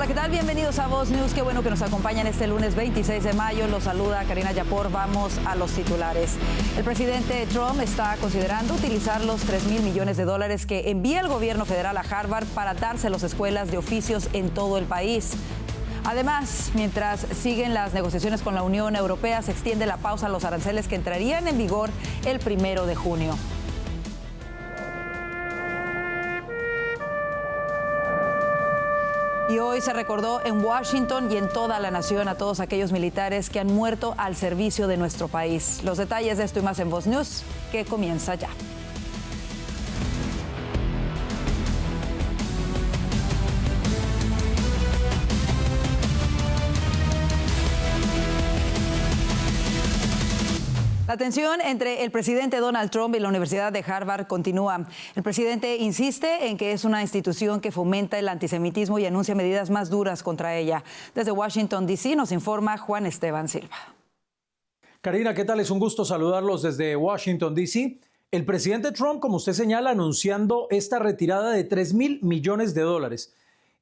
Hola, ¿qué tal? Bienvenidos a Voz News. Qué bueno que nos acompañan este lunes 26 de mayo. Los saluda Karina Yapor. Vamos a los titulares. El presidente Trump está considerando utilizar los $3,000 millones que envía el gobierno federal a Harvard para dárselos a escuelas de oficios en todo el país. Además, mientras siguen las negociaciones con la Unión Europea, se extiende la pausa a los aranceles que entrarían en vigor el 1 de junio. Y hoy se recordó en Washington y en toda la nación a todos aquellos militares que han muerto al servicio de nuestro país. Los detalles de esto y más en Voz News, que comienza ya. La tensión entre el presidente Donald Trump y la Universidad de Harvard continúa. El presidente insiste en que es una institución que fomenta el antisemitismo y anuncia medidas más duras contra ella. Desde Washington, D.C. nos informa Juan Esteban Silva. Karina, ¿qué tal? Es un gusto saludarlos desde Washington, D.C. El presidente Trump, como usted señala, anunciando esta retirada de $3,000 millones.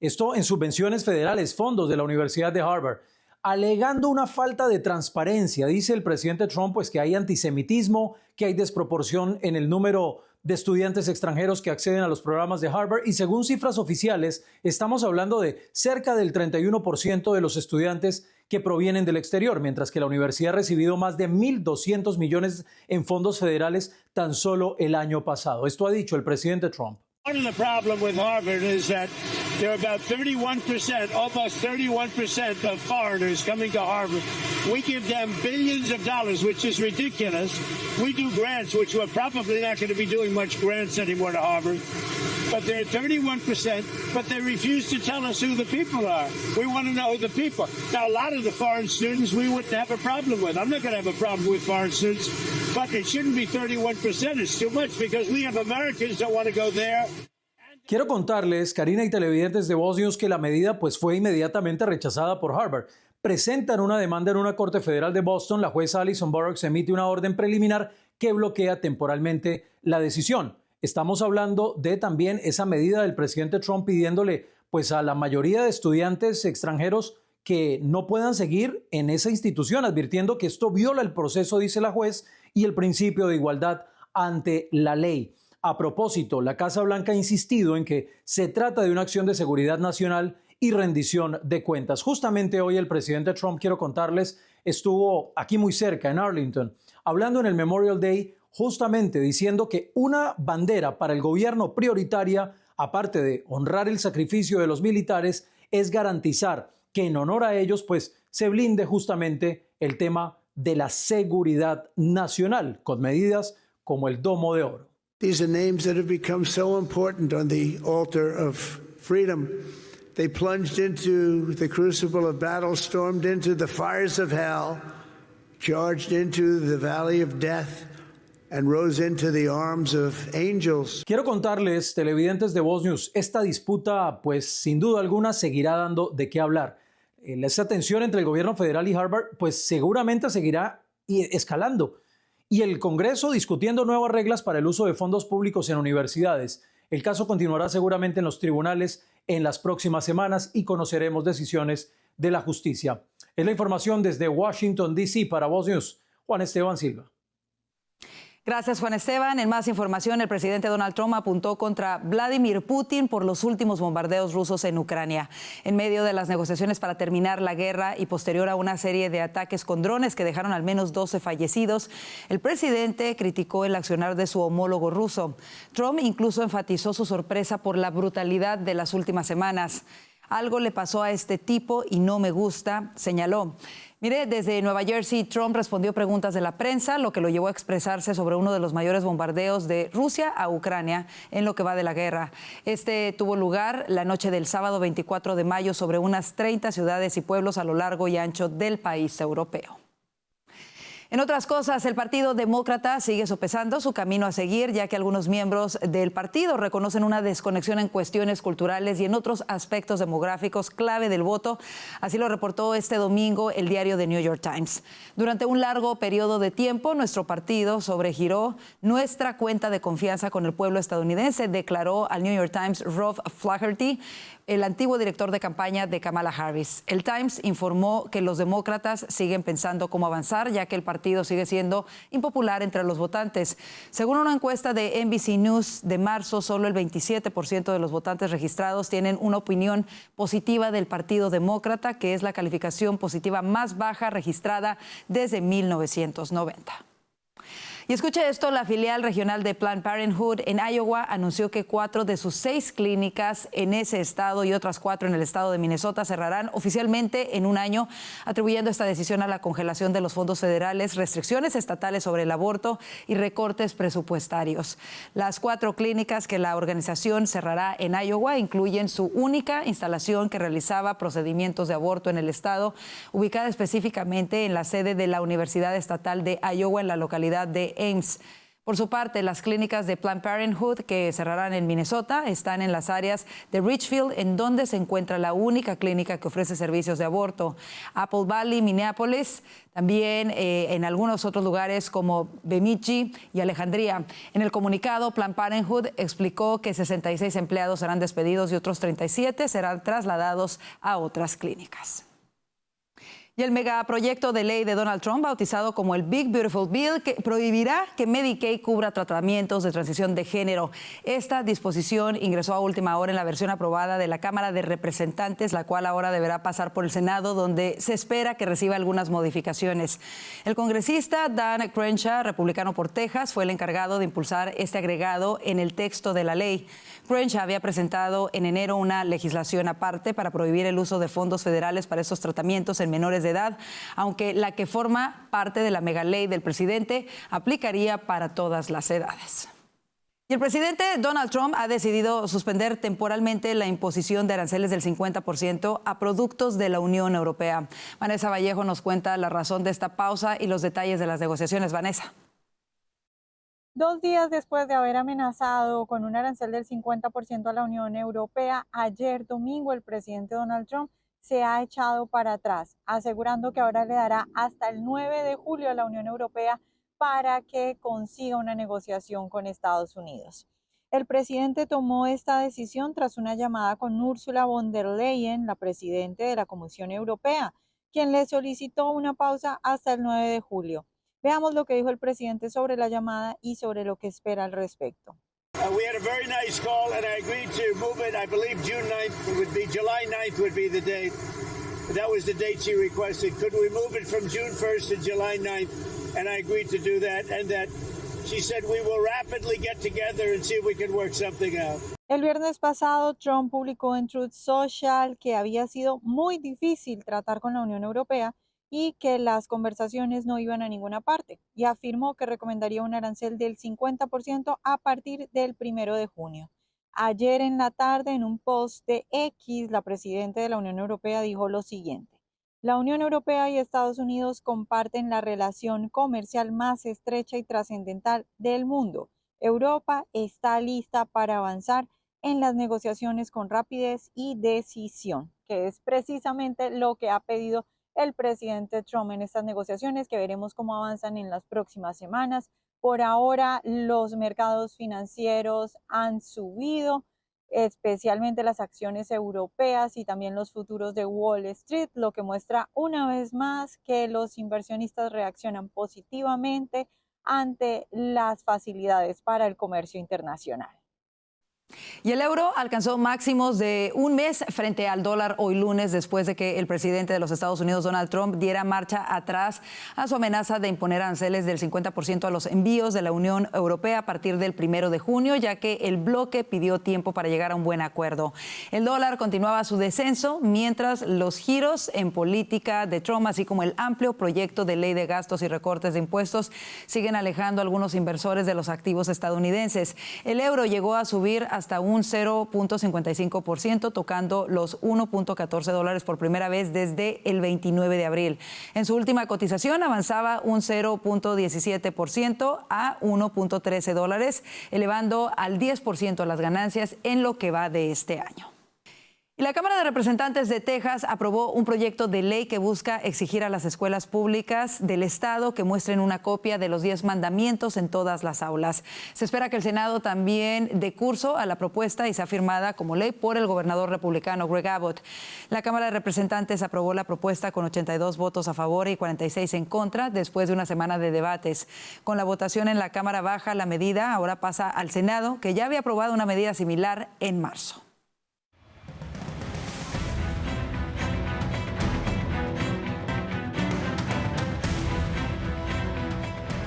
Esto en subvenciones federales, fondos de la Universidad de Harvard. Alegando una falta de transparencia, dice el presidente Trump, pues que hay antisemitismo, que hay desproporción en el número de estudiantes extranjeros que acceden a los programas de Harvard y según cifras oficiales estamos hablando de cerca del 31% de los estudiantes que provienen del exterior, mientras que la universidad ha recibido más de 1.200 millones en fondos federales tan solo el año pasado. Esto ha dicho el presidente Trump. Part of the problem with Harvard is that there are about 31%, almost 31% of foreigners coming to Harvard. We give them billions of dollars, which is ridiculous. We do grants, which we're probably not going to be doing much grants anymore to Harvard. But they're 31%, but they refuse to tell us who the people are. We want to know the people. Now, a lot of the foreign students we wouldn't have a problem with. I'm not going to have a problem with foreign students, but it shouldn't be 31%. It's too much because we have Americans that want to go there. Quiero contarles, Karina y televidentes de Voz News, que la medida pues fue inmediatamente rechazada por Harvard. Presentan una demanda en una corte federal de Boston. La jueza Alison Burroughs emite una orden preliminar que bloquea temporalmente la decisión. Estamos hablando de también esa medida del presidente Trump pidiéndole pues a la mayoría de estudiantes extranjeros que no puedan seguir en esa institución, advirtiendo que esto viola el proceso, dice la juez, y el principio de igualdad ante la ley. A propósito, la Casa Blanca ha insistido en que se trata de una acción de seguridad nacional y rendición de cuentas. Justamente hoy el presidente Trump, quiero contarles, estuvo aquí muy cerca, en Arlington, hablando en el Memorial Day, justamente diciendo que una bandera para el gobierno prioritaria, aparte de honrar el sacrificio de los militares, es garantizar que en honor a ellos, pues, se blinde justamente el tema de la seguridad nacional, con medidas como el Domo de Oro. These are names that have become so important on the altar of freedom. They plunged into the crucible of battle, stormed into the fires of hell, charged into the valley of death, and rose into the arms of angels. Quiero contarles, televidentes de Voz News, esta disputa, pues sin duda alguna, seguirá dando de qué hablar. Esa tensión entre el gobierno federal y Harvard, pues seguramente seguirá escalando. Y el Congreso discutiendo nuevas reglas para el uso de fondos públicos en universidades. El caso continuará seguramente en los tribunales en las próximas semanas y conoceremos decisiones de la justicia. Es la información desde Washington, D.C. para Voz News. Juan Esteban Silva. Gracias, Juan Esteban. En más información, el presidente Donald Trump apuntó contra Vladimir Putin por los últimos bombardeos rusos en Ucrania. En medio de las negociaciones para terminar la guerra y posterior a una serie de ataques con drones que dejaron al menos 12 fallecidos, el presidente criticó el accionar de su homólogo ruso. Trump incluso enfatizó su sorpresa por la brutalidad de las últimas semanas. Algo le pasó a este tipo y no me gusta, señaló. Mire, desde Nueva Jersey, Trump respondió preguntas de la prensa, lo que lo llevó a expresarse sobre uno de los mayores bombardeos de Rusia a Ucrania en lo que va de la guerra. Este tuvo lugar la noche del sábado 24 de mayo sobre unas 30 ciudades y pueblos a lo largo y ancho del país europeo. En otras cosas, el Partido Demócrata sigue sopesando su camino a seguir, ya que algunos miembros del partido reconocen una desconexión en cuestiones culturales y en otros aspectos demográficos clave del voto. Así lo reportó este domingo el diario The New York Times. Durante un largo periodo de tiempo, nuestro partido sobregiró nuestra cuenta de confianza con el pueblo estadounidense, declaró al New York Times Rob Flaherty, el antiguo director de campaña de Kamala Harris. El Times informó que los demócratas siguen pensando cómo avanzar, ya que el partido sigue siendo impopular entre los votantes. Según una encuesta de NBC News de marzo, solo el 27% de los votantes registrados tienen una opinión positiva del Partido Demócrata, que es la calificación positiva más baja registrada desde 1990. Y escuche esto, la filial regional de Planned Parenthood en Iowa anunció que 4 de sus 6 clínicas en ese estado y otras 4 en el estado de Minnesota cerrarán oficialmente en un año, atribuyendo esta decisión a la congelación de los fondos federales, restricciones estatales sobre el aborto y recortes presupuestarios. Las 4 clínicas que la organización cerrará en Iowa incluyen su única instalación que realizaba procedimientos de aborto en el estado, ubicada específicamente en la sede de la Universidad Estatal de Iowa en la localidad de Ames. Por su parte, las clínicas de Planned Parenthood que cerrarán en Minnesota están en las áreas de Richfield, en donde se encuentra la única clínica que ofrece servicios de aborto. Apple Valley, Minneapolis, también en algunos otros lugares como Bemidji y Alejandría. En el comunicado, Planned Parenthood explicó que 66 empleados serán despedidos y otros 37 serán trasladados a otras clínicas. Y el megaproyecto de ley de Donald Trump, bautizado como el Big Beautiful Bill, que prohibirá que Medicaid cubra tratamientos de transición de género. Esta disposición ingresó a última hora en la versión aprobada de la Cámara de Representantes, la cual ahora deberá pasar por el Senado, donde se espera que reciba algunas modificaciones. El congresista Dan Crenshaw, republicano por Texas, fue el encargado de impulsar este agregado en el texto de la ley. Crenshaw había presentado en enero una legislación aparte para prohibir el uso de fondos federales para estos tratamientos en menores de edad, aunque la que forma parte de la megaley del presidente aplicaría para todas las edades. Y el presidente Donald Trump ha decidido suspender temporalmente la imposición de aranceles del 50% a productos de la Unión Europea. Vanessa Vallejo nos cuenta la razón de esta pausa y los detalles de las negociaciones. Vanessa. 2 días después de haber amenazado con un arancel del 50% a la Unión Europea, ayer domingo el presidente Donald Trump se ha echado para atrás, asegurando que ahora le dará hasta el 9 de julio a la Unión Europea para que consiga una negociación con Estados Unidos. El presidente tomó esta decisión tras una llamada con Ursula von der Leyen, la presidenta de la Comisión Europea, quien le solicitó una pausa hasta el 9 de julio. Veamos lo que dijo el presidente sobre la llamada y sobre lo que espera al respecto. We had a very nice call and I agreed to move it. I believe June 9th would be, July 9th would be the date. That was the date she requested. Could we move it from June 1st to July 9th? And I agreed to do that. And that she said we will rapidly get together and see if we can work something out. El viernes pasado, Trump publicó en Truth Social que había sido muy difícil tratar con la Unión Europea y que las conversaciones no iban a ninguna parte, y afirmó que recomendaría un arancel del 50% a partir del 1 de junio. Ayer en la tarde, en un post de X, la presidenta de la Unión Europea dijo lo siguiente: la Unión Europea y Estados Unidos comparten la relación comercial más estrecha y trascendental del mundo. Europa está lista para avanzar en las negociaciones con rapidez y decisión, que es precisamente lo que ha pedido el presidente Trump en estas negociaciones, que veremos cómo avanzan en las próximas semanas. Por ahora, los mercados financieros han subido, especialmente las acciones europeas y también los futuros de Wall Street, lo que muestra una vez más que los inversionistas reaccionan positivamente ante las facilidades para el comercio internacional. Y el euro alcanzó máximos de un mes frente al dólar hoy lunes, después de que el presidente de los Estados Unidos, Donald Trump, diera marcha atrás a su amenaza de imponer aranceles del 50% a los envíos de la Unión Europea a partir del 1 de junio, ya que el bloque pidió tiempo para llegar a un buen acuerdo. El dólar continuaba su descenso, mientras los giros en política de Trump, así como el amplio proyecto de ley de gastos y recortes de impuestos, siguen alejando a algunos inversores de los activos estadounidenses. El euro llegó a subir hasta un un 0.55%, tocando los $1.14 por primera vez desde el 29 de abril. En su última cotización avanzaba un 0.17% a $1.13, elevando al 10% las ganancias en lo que va de este año. Y la Cámara de Representantes de Texas aprobó un proyecto de ley que busca exigir a las escuelas públicas del estado que muestren una copia de los 10 mandamientos en todas las aulas. Se espera que el Senado también dé curso a la propuesta y sea firmada como ley por el gobernador republicano Greg Abbott. La Cámara de Representantes aprobó la propuesta con 82 votos a favor y 46 en contra después de una semana de debates. Con la votación en la Cámara Baja, la medida ahora pasa al Senado, que ya había aprobado una medida similar en marzo.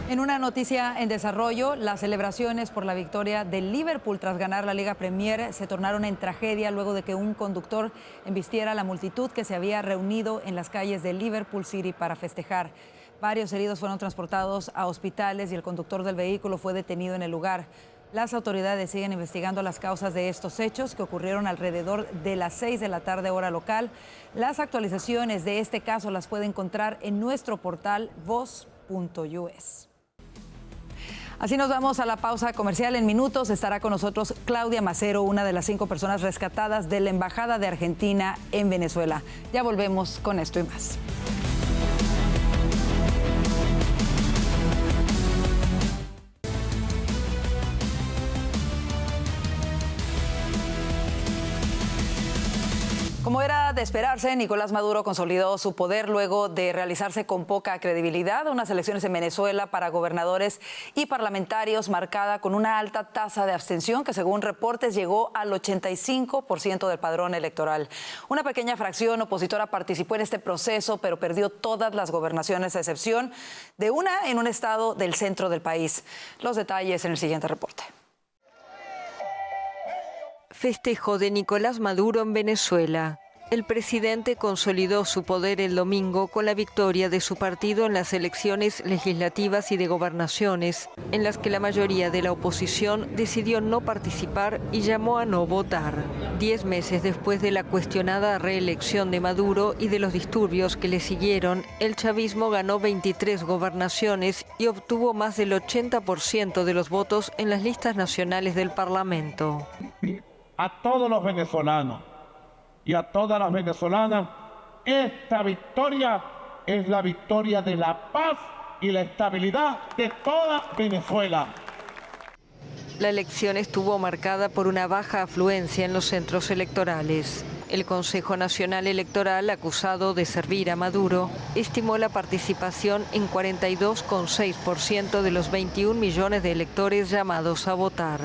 En una noticia en desarrollo, las celebraciones por la victoria del Liverpool tras ganar la Liga Premier se tornaron en tragedia luego de que un conductor embistiera a la multitud que se había reunido en las calles de Liverpool City para festejar. Varios heridos fueron transportados a hospitales y el conductor del vehículo fue detenido en el lugar. Las autoridades siguen investigando las causas de estos hechos que ocurrieron alrededor de las 6 de la tarde hora local. Las actualizaciones de este caso las puede encontrar en nuestro portal voz.us. Así nos vamos a la pausa comercial. En minutos estará con nosotros Claudia Macero, una de las 5 personas rescatadas de la Embajada de Argentina en Venezuela. Ya volvemos con esto y más. Como era de esperarse, Nicolás Maduro consolidó su poder luego de realizarse con poca credibilidad unas elecciones en Venezuela para gobernadores y parlamentarios marcada con una alta tasa de abstención que, según reportes, llegó al 85% del padrón electoral. Una pequeña fracción opositora participó en este proceso, pero perdió todas las gobernaciones a excepción de una en un estado del centro del país. Los detalles en el siguiente reporte. Festejo de Nicolás Maduro en Venezuela. El presidente consolidó su poder el domingo con la victoria de su partido en las elecciones legislativas y de gobernaciones, en las que la mayoría de la oposición decidió no participar y llamó a no votar. 10 meses después de la cuestionada reelección de Maduro y de los disturbios que le siguieron, el chavismo ganó 23 gobernaciones y obtuvo más del 80% de los votos en las listas nacionales del Parlamento. A todos los venezolanos y a todas las venezolanas, esta victoria es la victoria de la paz y la estabilidad de toda Venezuela. La elección estuvo marcada por una baja afluencia en los centros electorales. El Consejo Nacional Electoral, acusado de servir a Maduro, estimó la participación en 42,6% de los 21 millones de electores llamados a votar.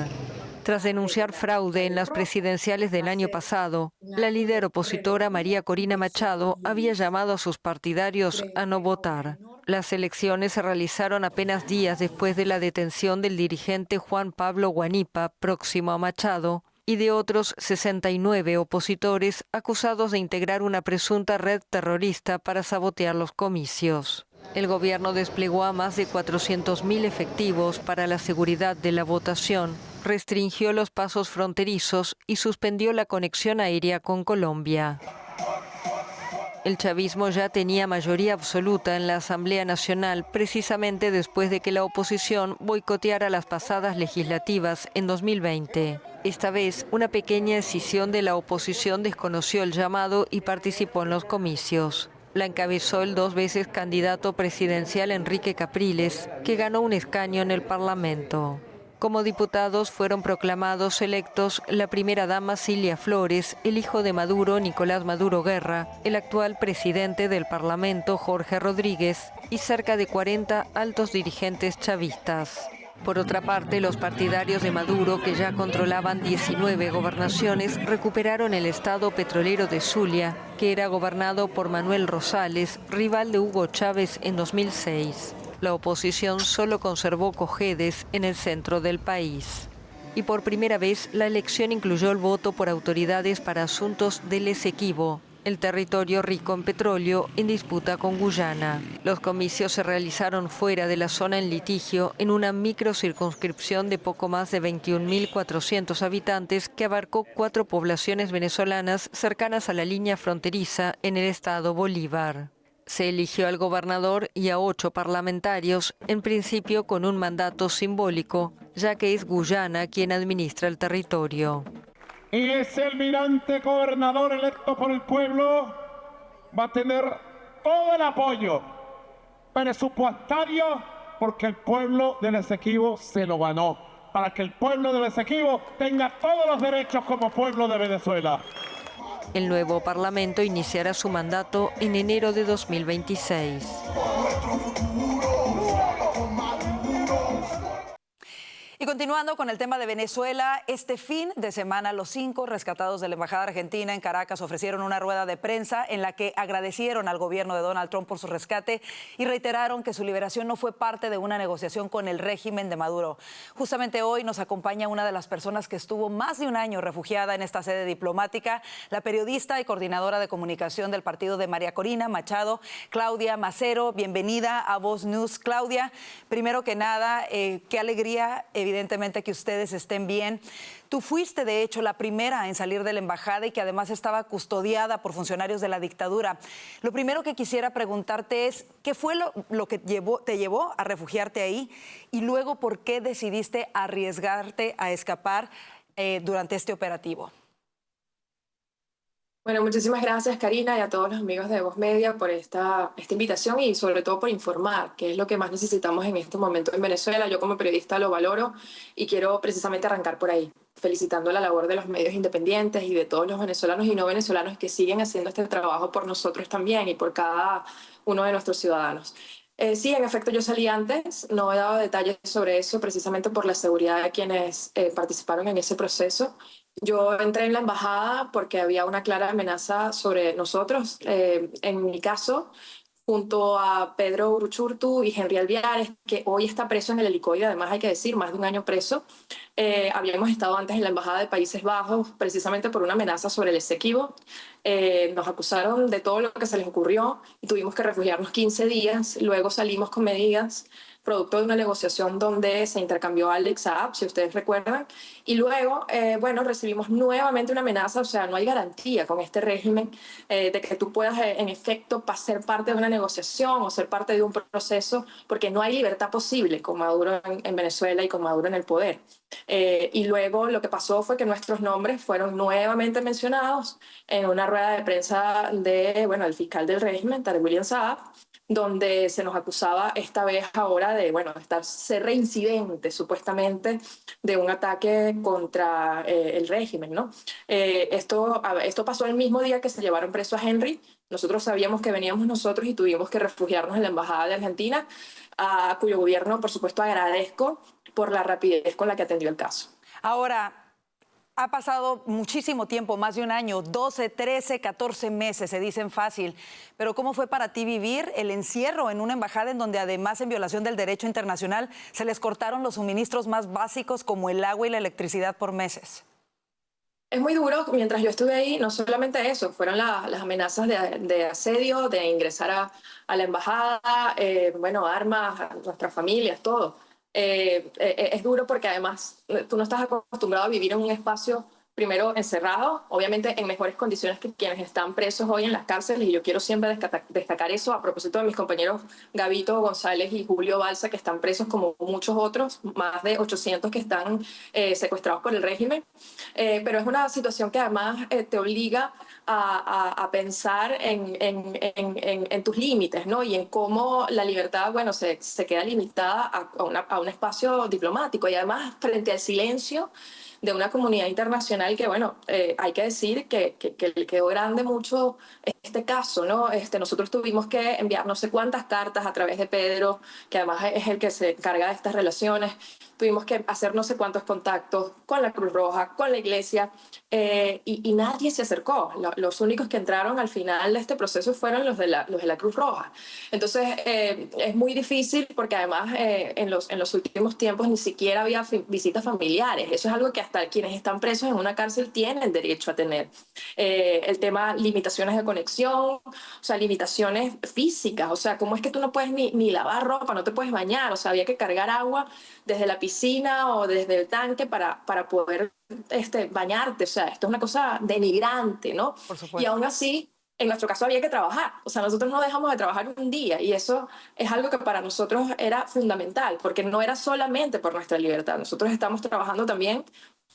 Tras denunciar fraude en las presidenciales del año pasado, la líder opositora María Corina Machado había llamado a sus partidarios a no votar. Las elecciones se realizaron apenas días después de la detención del dirigente Juan Pablo Guanipa, próximo a Machado, y de otros 69 opositores acusados de integrar una presunta red terrorista para sabotear los comicios. El gobierno desplegó a más de 400.000 efectivos para la seguridad de la votación, restringió los pasos fronterizos y suspendió la conexión aérea con Colombia. El chavismo ya tenía mayoría absoluta en la Asamblea Nacional precisamente después de que la oposición boicoteara las pasadas legislativas en 2020. Esta vez, una pequeña escisión de la oposición desconoció el llamado y participó en los comicios. La encabezó el 2 veces candidato presidencial Enrique Capriles, que ganó un escaño en el Parlamento. Como diputados fueron proclamados electos la primera dama Cilia Flores, el hijo de Maduro, Nicolás Maduro Guerra, el actual presidente del Parlamento, Jorge Rodríguez, y cerca de 40 altos dirigentes chavistas. Por otra parte, los partidarios de Maduro, que ya controlaban 19 gobernaciones, recuperaron el estado petrolero de Zulia, que era gobernado por Manuel Rosales, rival de Hugo Chávez en 2006. La oposición solo conservó Cojedes en el centro del país. Y por primera vez, la elección incluyó el voto por autoridades para asuntos del Esequibo, el territorio rico en petróleo en disputa con Guyana. Los comicios se realizaron fuera de la zona en litigio en una microcircunscripción de poco más de 21.400 habitantes que abarcó 4 poblaciones venezolanas cercanas a la línea fronteriza en el estado Bolívar. Se eligió al gobernador y a 8 parlamentarios, en principio con un mandato simbólico, ya que es Guyana quien administra el territorio. Y ese almirante gobernador electo por el pueblo va a tener todo el apoyo presupuestario porque el pueblo del Esequibo se lo ganó, para que el pueblo del Esequibo tenga todos los derechos como pueblo de Venezuela. El nuevo Parlamento iniciará su mandato en enero de 2026. Y continuando con el tema de Venezuela, este fin de semana los 5 rescatados de la Embajada Argentina en Caracas ofrecieron una rueda de prensa en la que agradecieron al gobierno de Donald Trump por su rescate y reiteraron que su liberación no fue parte de una negociación con el régimen de Maduro. Justamente hoy nos acompaña una de las personas que estuvo más de un año refugiada en esta sede diplomática, la periodista y coordinadora de comunicación del partido de María Corina Machado, Claudia Macero. Bienvenida a Voz News. Claudia, primero que nada, qué alegría, evidentemente, que ustedes estén bien. Tú fuiste, de hecho, la primera en salir de la embajada y que además estaba custodiada por funcionarios de la dictadura. Lo primero que quisiera preguntarte es, ¿qué fue lo que te llevó a refugiarte ahí? Y luego, ¿por qué decidiste arriesgarte a escapar durante este operativo? Bueno, muchísimas gracias, Karina, y a todos los amigos de Voz Media por esta invitación y sobre todo por informar, que es lo que más necesitamos en este momento en Venezuela. Yo como periodista lo valoro y quiero precisamente arrancar por ahí, felicitando la labor de los medios independientes y de todos los venezolanos y no venezolanos que siguen haciendo este trabajo por nosotros también y por cada uno de nuestros ciudadanos. Sí, en efecto, yo salí antes, no he dado detalles sobre eso precisamente por la seguridad de quienes participaron en ese proceso. Yo entré en la embajada porque había una clara amenaza sobre nosotros. En mi caso, junto a Pedro Uruchurtu y Henry Alviares, que hoy está preso en el helicoide, además hay que decir, más de un año preso. Habíamos estado antes en la Embajada de Países Bajos precisamente por una amenaza sobre el Esequibo. Nos acusaron de todo lo que se les ocurrió y tuvimos que refugiarnos 15 días. Luego salimos con medidas producto de una negociación donde se intercambió Alex Saab, si ustedes recuerdan, y luego, bueno, recibimos nuevamente una amenaza, o sea, no hay garantía con este régimen de que tú puedas, en efecto, ser parte de una negociación o ser parte de un proceso, porque no hay libertad posible con Maduro en Venezuela y con Maduro en el poder. Y luego lo que pasó fue que nuestros nombres fueron nuevamente mencionados en una rueda de prensa de, bueno, el fiscal del régimen, Tarek William Saab, donde se nos acusaba esta vez ahora de, bueno, ser reincidente supuestamente de un ataque contra el régimen, ¿no? Esto pasó el mismo día que se llevaron preso a Henry. Nosotros sabíamos que veníamos nosotros y tuvimos que refugiarnos en la Embajada de Argentina, a cuyo gobierno, por supuesto, agradezco por la rapidez con la que atendió el caso. Ahora, ha pasado muchísimo tiempo, más de un año, 12, 13, 14 meses, se dicen fácil. Pero ¿cómo fue para ti vivir el encierro en una embajada en donde además en violación del derecho internacional se les cortaron los suministros más básicos como el agua y la electricidad por meses? Es muy duro. Mientras yo estuve ahí, no solamente eso, fueron las amenazas de asedio, de ingresar a la embajada, bueno, armas, a nuestras familias, todo. Es duro porque además tú no estás acostumbrado a vivir en un espacio primero encerrado, obviamente en mejores condiciones que quienes están presos hoy en las cárceles, y yo quiero siempre destacar eso a propósito de mis compañeros Gavito González y Julio Balsa, que están presos como muchos otros, más de 800 que están secuestrados por el régimen, pero es una situación que además te obliga a pensar en tus límites, ¿no? Y en cómo la libertad, bueno, se queda limitada a un espacio diplomático, y además frente al silencio de una comunidad internacional que, bueno, hay que decir que le quedó grande mucho este caso, ¿no? Nosotros tuvimos que enviar no sé cuántas cartas a través de Pedro, que además es el que se encarga de estas relaciones. Tuvimos que hacer no sé cuántos contactos con la Cruz Roja, con la iglesia, y nadie se acercó. Los únicos que entraron al final de este proceso fueron los de la Cruz Roja. Entonces, es muy difícil porque además en los últimos tiempos ni siquiera había visitas familiares. Eso es algo que hasta quienes están presos en una cárcel tienen derecho a tener. El tema limitaciones de conexión, o sea, limitaciones físicas, o sea, ¿cómo es que tú no puedes ni lavar ropa, no te puedes bañar? O sea, había que cargar agua desde la piscina o desde el tanque para poder bañarte. O sea, esto es una cosa denigrante, ¿no? Por supuesto. Y aún así, en nuestro caso había que trabajar. O sea, nosotros no dejamos de trabajar un día y eso es algo que para nosotros era fundamental, porque no era solamente por nuestra libertad. Nosotros estamos trabajando también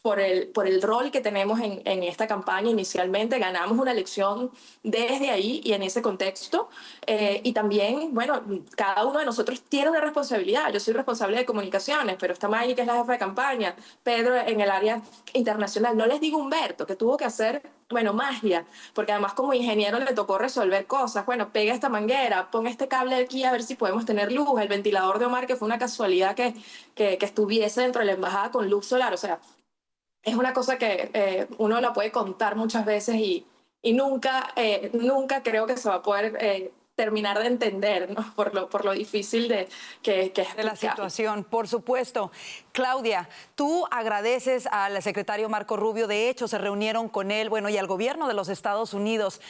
por el rol que tenemos en esta campaña inicialmente. Ganamos una elección desde ahí y en ese contexto. Y también, bueno, cada uno de nosotros tiene una responsabilidad. Yo soy responsable de comunicaciones, pero está Maggie, que es la jefa de campaña, Pedro en el área internacional. No les digo Humberto, que tuvo que hacer, bueno, magia, porque además como ingeniero le tocó resolver cosas. Bueno, pega esta manguera, pon este cable aquí a ver si podemos tener luz. El ventilador de Omar, que fue una casualidad que estuviese dentro de la embajada con luz solar. O sea, es una cosa que uno la puede contar muchas veces y nunca creo que se va a poder terminar de entender, ¿no? por lo difícil que es de la situación, por supuesto. Claudia, tú agradeces al secretario Marco Rubio, de hecho se reunieron con él, bueno, y al gobierno de los Estados Unidos.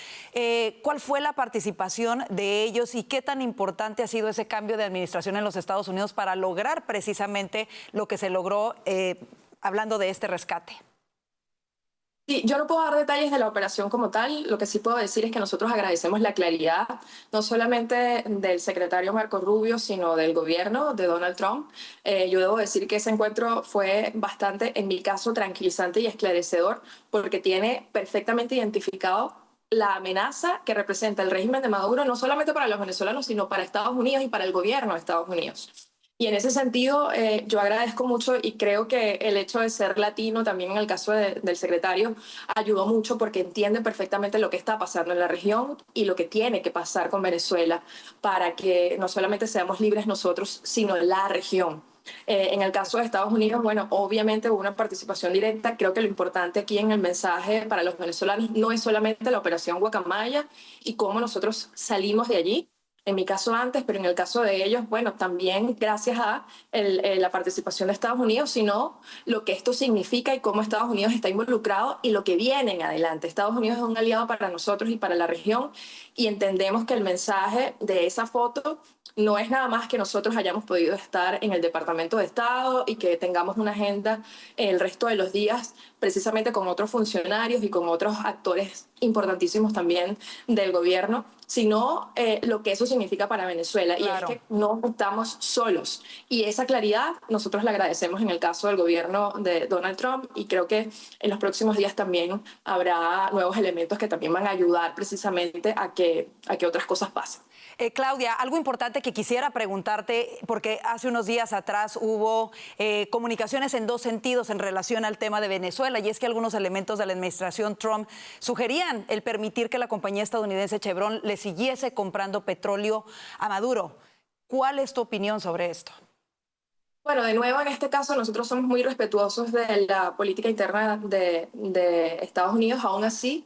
¿Cuál fue la participación de ellos y qué tan importante ha sido ese cambio de administración en los Estados Unidos para lograr precisamente lo que se logró hablando de este rescate? Sí, yo no puedo dar detalles de la operación como tal. Lo que sí puedo decir es que nosotros agradecemos la claridad, no solamente del secretario Marco Rubio, sino del gobierno de Donald Trump. Yo debo decir que ese encuentro fue bastante, en mi caso, tranquilizante y esclarecedor, porque tiene perfectamente identificado la amenaza que representa el régimen de Maduro, no solamente para los venezolanos, sino para Estados Unidos y para el gobierno de Estados Unidos. Y en ese sentido, yo agradezco mucho y creo que el hecho de ser latino, también en el caso del secretario, ayudó mucho porque entiende perfectamente lo que está pasando en la región y lo que tiene que pasar con Venezuela para que no solamente seamos libres nosotros, sino la región. En el caso de Estados Unidos, bueno, obviamente hubo una participación directa. Creo que lo importante aquí en el mensaje para los venezolanos no es solamente la operación Guacamaya y cómo nosotros salimos de allí, en mi caso antes, pero en el caso de ellos, bueno, también gracias a la participación de Estados Unidos, sino lo que esto significa y cómo Estados Unidos está involucrado y lo que viene en adelante. Estados Unidos es un aliado para nosotros y para la región y entendemos que el mensaje de esa foto no es nada más que nosotros hayamos podido estar en el Departamento de Estado y que tengamos una agenda el resto de los días precisamente con otros funcionarios y con otros actores importantísimos también del gobierno, sino lo que eso significa para Venezuela. Claro. Y es que no estamos solos. Y esa claridad nosotros la agradecemos en el caso del gobierno de Donald Trump y creo que en los próximos días también habrá nuevos elementos que también van a ayudar precisamente a que otras cosas pasen. Claudia, algo importante que quisiera preguntarte, porque hace unos días atrás hubo comunicaciones en dos sentidos en relación al tema de Venezuela, y es que algunos elementos de la administración Trump sugerían el permitir que la compañía estadounidense Chevron le siguiese comprando petróleo a Maduro. ¿Cuál es tu opinión sobre esto? Bueno, de nuevo, en este caso nosotros somos muy respetuosos de la política interna de Estados Unidos. Aún así,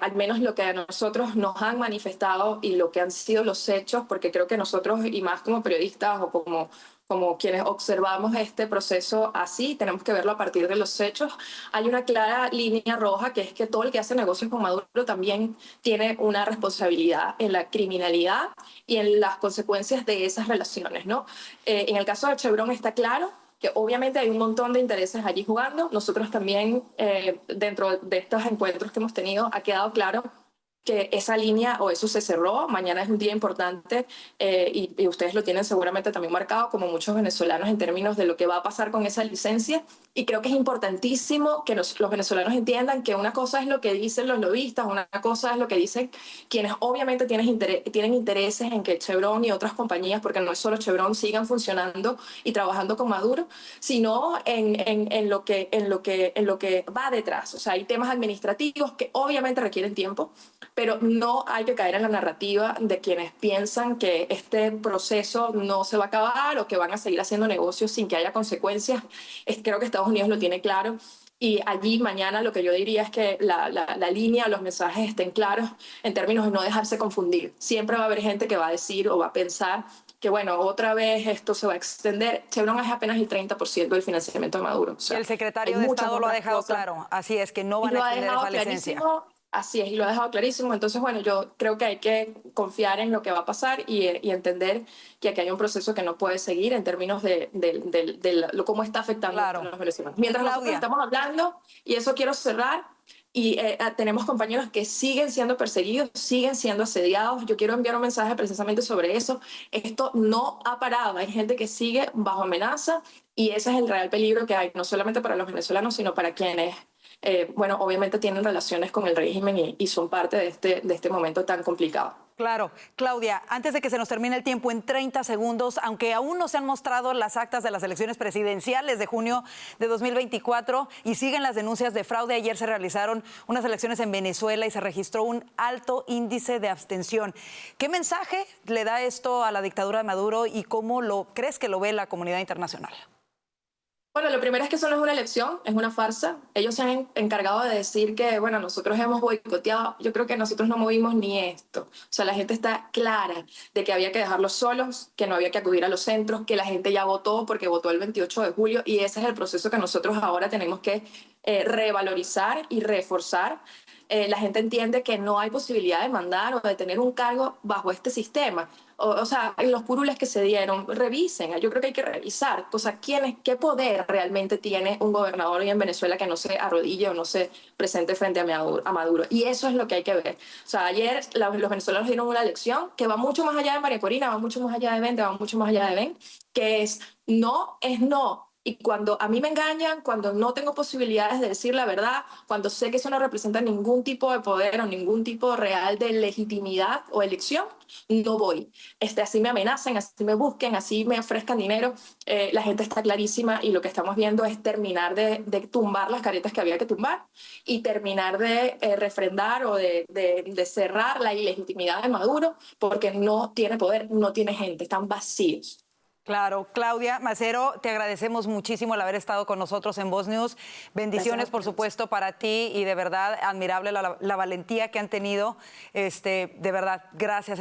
al menos lo que a nosotros nos han manifestado y lo que han sido los hechos, porque creo que nosotros, y más como periodistas o como quienes observamos este proceso así, tenemos que verlo a partir de los hechos. Hay una clara línea roja, que es que todo el que hace negocios con Maduro también tiene una responsabilidad en la criminalidad y en las consecuencias de esas relaciones, ¿no? En el caso de Chevron está claro que obviamente hay un montón de intereses allí jugando. Nosotros también, dentro de estos encuentros que hemos tenido, ha quedado claro que esa línea o eso se cerró. Mañana es un día importante y ustedes lo tienen seguramente también marcado, como muchos venezolanos, en términos de lo que va a pasar con esa licencia. Y creo que es importantísimo que los venezolanos entiendan que una cosa es lo que dicen los lobistas, una cosa es lo que dicen quienes obviamente tienen intereses en que Chevron y otras compañías, porque no es solo Chevron, sigan funcionando y trabajando con Maduro, sino en lo que va detrás. O sea, hay temas administrativos que obviamente requieren tiempo, pero no hay que caer en la narrativa de quienes piensan que este proceso no se va a acabar o que van a seguir haciendo negocios sin que haya consecuencias. Creo que Estados Unidos lo tiene claro. Y allí mañana lo que yo diría es que la línea, los mensajes estén claros en términos de no dejarse confundir. Siempre va a haber gente que va a decir o va a pensar que, bueno, otra vez esto se va a extender. Chevron es apenas el 30% del financiamiento de Maduro. O sea, el secretario de Estado lo ha dejado claro. Así es, que no van a extender esa licencia. Así es, y lo ha dejado clarísimo. Entonces, bueno, yo creo que hay que confiar en lo que va a pasar y entender que aquí hay un proceso que no puede seguir en términos de cómo está afectando a los venezolanos. Mientras nosotros estamos hablando, y eso quiero cerrar, y tenemos compañeros que siguen siendo perseguidos, siguen siendo asediados. Yo quiero enviar un mensaje precisamente sobre eso. Esto no ha parado. Hay gente que sigue bajo amenaza y ese es el real peligro que hay, no solamente para los venezolanos, sino para quienes bueno, obviamente tienen relaciones con el régimen y son parte de este momento tan complicado. Claro. Claudia, antes de que se nos termine el tiempo, en 30 segundos, aunque aún no se han mostrado las actas de las elecciones presidenciales de junio de 2024 y siguen las denuncias de fraude, ayer se realizaron unas elecciones en Venezuela y se registró un alto índice de abstención. ¿Qué mensaje le da esto a la dictadura de Maduro y cómo crees que lo ve la comunidad internacional? Bueno, lo primero es que eso no es una elección, es una farsa. Ellos se han encargado de decir que, bueno, nosotros hemos boicoteado. Yo creo que nosotros no movimos ni esto. O sea, la gente está clara de que había que dejarlos solos, que no había que acudir a los centros, que la gente ya votó porque votó el 28 de julio y ese es el proceso que nosotros ahora tenemos que revalorizar y reforzar. La gente entiende que no hay posibilidad de mandar o de tener un cargo bajo este sistema. O sea, los curules que se dieron, revisen. Yo creo que hay que revisar. O sea, ¿qué poder realmente tiene un gobernador hoy en Venezuela que no se arrodille o no se presente frente a Maduro? Y eso es lo que hay que ver. O sea, ayer los venezolanos dieron una lección que va mucho más allá de María Corina, va mucho más allá de Vente, va mucho más allá de Ven, que es no. Y cuando a mí me engañan, cuando no tengo posibilidades de decir la verdad, cuando sé que eso no representa ningún tipo de poder o ningún tipo real de legitimidad o elección, no voy. Así me amenacen, así me busquen, así me ofrezcan dinero. La gente está clarísima y lo que estamos viendo es terminar de tumbar las caretas que había que tumbar y terminar de refrendar o de cerrar la ilegitimidad de Maduro porque no tiene poder, no tiene gente, están vacíos. Claro. Claudia Macero, te agradecemos muchísimo el haber estado con nosotros en Voz News. Bendiciones, por supuesto, para ti y de verdad admirable la valentía que han tenido. De verdad, gracias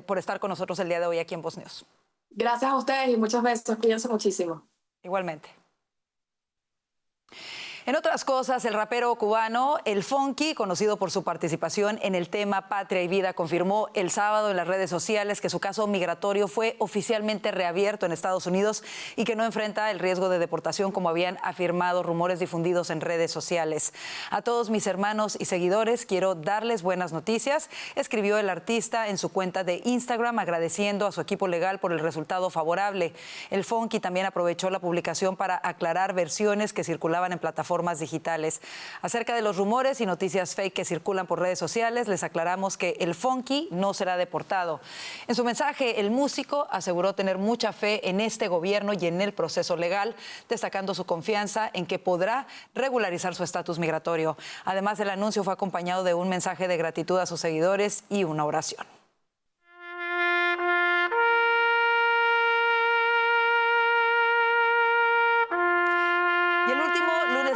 por estar con nosotros el día de hoy aquí en Voz News. Gracias a ustedes y muchas veces. Cuídense muchísimo. Igualmente. En otras cosas, el rapero cubano El Funky, conocido por su participación en el tema Patria y Vida, confirmó el sábado en las redes sociales que su caso migratorio fue oficialmente reabierto en Estados Unidos y que no enfrenta el riesgo de deportación como habían afirmado rumores difundidos en redes sociales. A todos mis hermanos y seguidores quiero darles buenas noticias, escribió el artista en su cuenta de Instagram agradeciendo a su equipo legal por el resultado favorable. El Funky también aprovechó la publicación para aclarar versiones que circulaban en plataformas digitales. Acerca de los rumores y noticias fake que circulan por redes sociales, les aclaramos que El Funky no será deportado. En su mensaje, el músico aseguró tener mucha fe en este gobierno y en el proceso legal, destacando su confianza en que podrá regularizar su estatus migratorio. Además, el anuncio fue acompañado de un mensaje de gratitud a sus seguidores y una oración.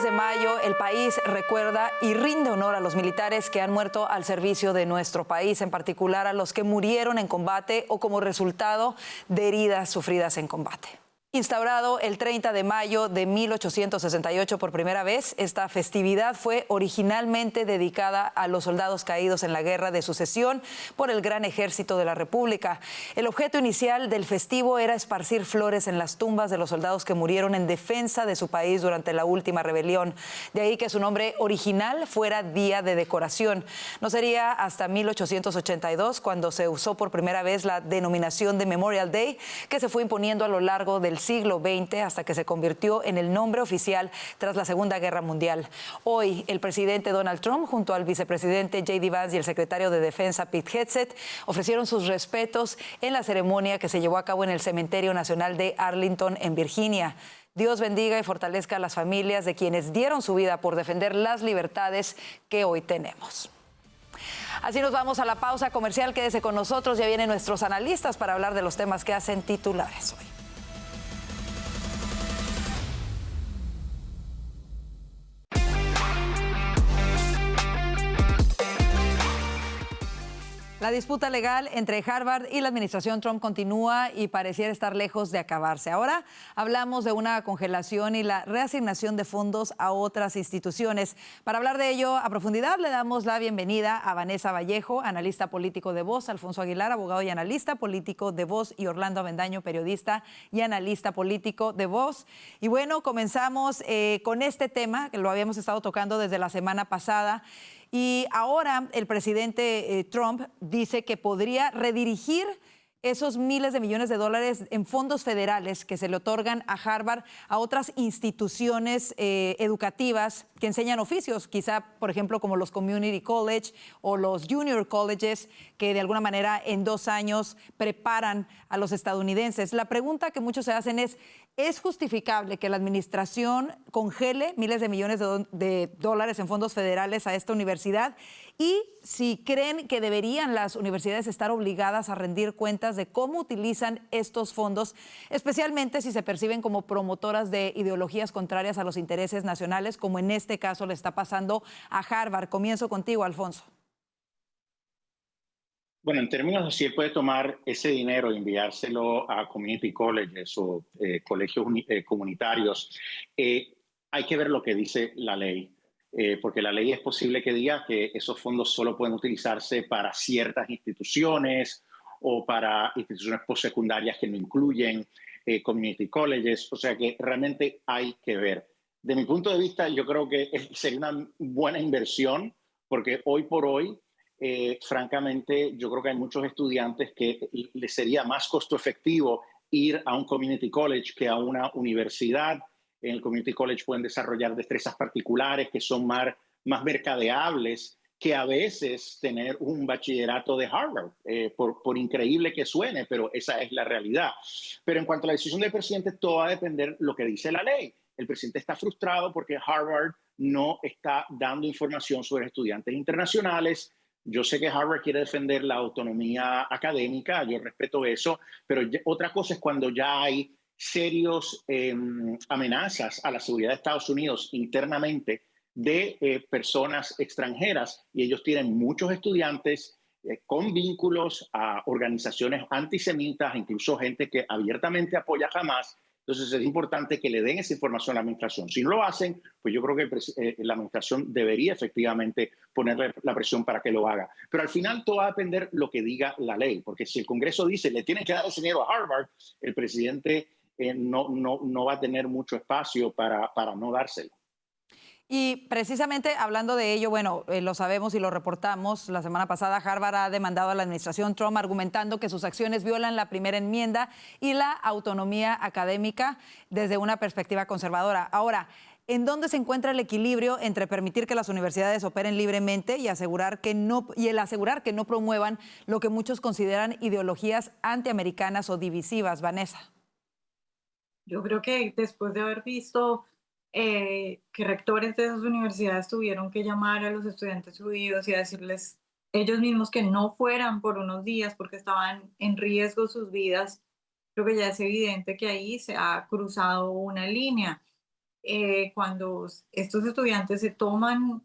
De mayo, el país recuerda y rinde honor a los militares que han muerto al servicio de nuestro país, en particular a los que murieron en combate o como resultado de heridas sufridas en combate. Instaurado el 30 de mayo de 1868 por primera vez, esta festividad fue originalmente dedicada a los soldados caídos en la Guerra de Sucesión por el Gran Ejército de la República. El objeto inicial del festivo era esparcir flores en las tumbas de los soldados que murieron en defensa de su país durante la última rebelión. De ahí que su nombre original fuera Día de Decoración. No sería hasta 1882 cuando se usó por primera vez la denominación de Memorial Day, que se fue imponiendo a lo largo del siglo XX hasta que se convirtió en el nombre oficial tras la Segunda Guerra Mundial. Hoy, el presidente Donald Trump, junto al vicepresidente J.D. Vance y el secretario de Defensa Pete Hegseth, ofrecieron sus respetos en la ceremonia que se llevó a cabo en el Cementerio Nacional de Arlington, en Virginia. Dios bendiga y fortalezca a las familias de quienes dieron su vida por defender las libertades que hoy tenemos. Así nos vamos a la pausa comercial. Quédese con nosotros. Ya vienen nuestros analistas para hablar de los temas que hacen titulares hoy. La disputa legal entre Harvard y la administración Trump continúa y pareciera estar lejos de acabarse. Ahora hablamos de una congelación y la reasignación de fondos a otras instituciones. Para hablar de ello a profundidad, le damos la bienvenida a Vanessa Vallejo, analista político de Voz, Alfonso Aguilar, abogado y analista político de Voz, y Orlando Avendaño, periodista y analista político de Voz. Y bueno, comenzamos con este tema que lo habíamos estado tocando desde la semana pasada. Y ahora el presidente Trump dice que podría redirigir esos miles de millones de dólares en fondos federales que se le otorgan a Harvard a otras instituciones educativas que enseñan oficios, quizá, por ejemplo, como los community college o los junior colleges, que de alguna manera en 2 años preparan a los estadounidenses. La pregunta que muchos se hacen ¿es justificable que la administración congele miles de millones de dólares en fondos federales a esta universidad? Y si creen que deberían las universidades estar obligadas a rendir cuentas de cómo utilizan estos fondos, especialmente si se perciben como promotoras de ideologías contrarias a los intereses nacionales, como en este caso le está pasando a Harvard. Comienzo contigo, Alfonso. Bueno, en términos de si él puede tomar ese dinero e enviárselo a community colleges o colegios comunitarios, hay que ver lo que dice la ley. Porque la ley es posible que diga que esos fondos solo pueden utilizarse para ciertas instituciones o para instituciones postsecundarias que no incluyen community colleges. O sea que realmente hay que ver. De mi punto de vista, yo creo que sería una buena inversión porque hoy por hoy, francamente, yo creo que hay muchos estudiantes que les sería más costo efectivo ir a un community college que a una universidad. En el community college pueden desarrollar destrezas particulares que son más mercadeables que a veces tener un bachillerato de Harvard, por increíble que suene, pero esa es la realidad. Pero en cuanto a la decisión del presidente, todo va a depender de lo que dice la ley. El presidente está frustrado porque Harvard no está dando información sobre estudiantes internacionales. Yo sé que Harvard quiere defender la autonomía académica, yo respeto eso, pero otra cosa es cuando ya hay serios amenazas a la seguridad de Estados Unidos internamente de personas extranjeras, y ellos tienen muchos estudiantes con vínculos a organizaciones antisemitas, incluso gente que abiertamente apoya a Hamas. Entonces es importante que le den esa información a la administración. Si no lo hacen, pues yo creo que la administración debería efectivamente ponerle la presión para que lo haga. Pero al final todo va a depender de lo que diga la ley, porque si el Congreso dice le tienen que dar ese dinero a Harvard, el presidente no va a tener mucho espacio para no dárselo. Y precisamente hablando de ello, bueno, lo sabemos y lo reportamos, la semana pasada Harvard ha demandado a la administración Trump argumentando que sus acciones violan la primera enmienda y la autonomía académica desde una perspectiva conservadora. Ahora, ¿en dónde se encuentra el equilibrio entre permitir que las universidades operen libremente y asegurar que no promuevan lo que muchos consideran ideologías antiamericanas o divisivas? Vanessa. Yo creo que después de haber visto que rectores de esas universidades tuvieron que llamar a los estudiantes judíos y a decirles ellos mismos que no fueran por unos días porque estaban en riesgo sus vidas, creo que ya es evidente que ahí se ha cruzado una línea. Cuando estos estudiantes se toman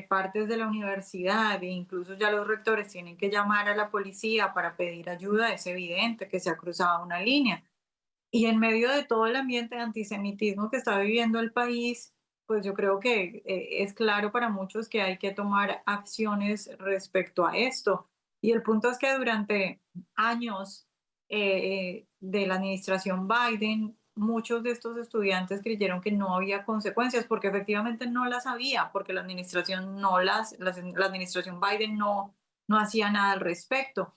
partes de la universidad e incluso ya los rectores tienen que llamar a la policía para pedir ayuda, es evidente que se ha cruzado una línea. Y en medio de todo el ambiente de antisemitismo que está viviendo el país, pues yo creo que es claro para muchos que hay que tomar acciones respecto a esto. Y el punto es que durante años de la administración Biden, muchos de estos estudiantes creyeron que no había consecuencias, porque efectivamente no las había, porque la administración la administración Biden no hacía nada al respecto.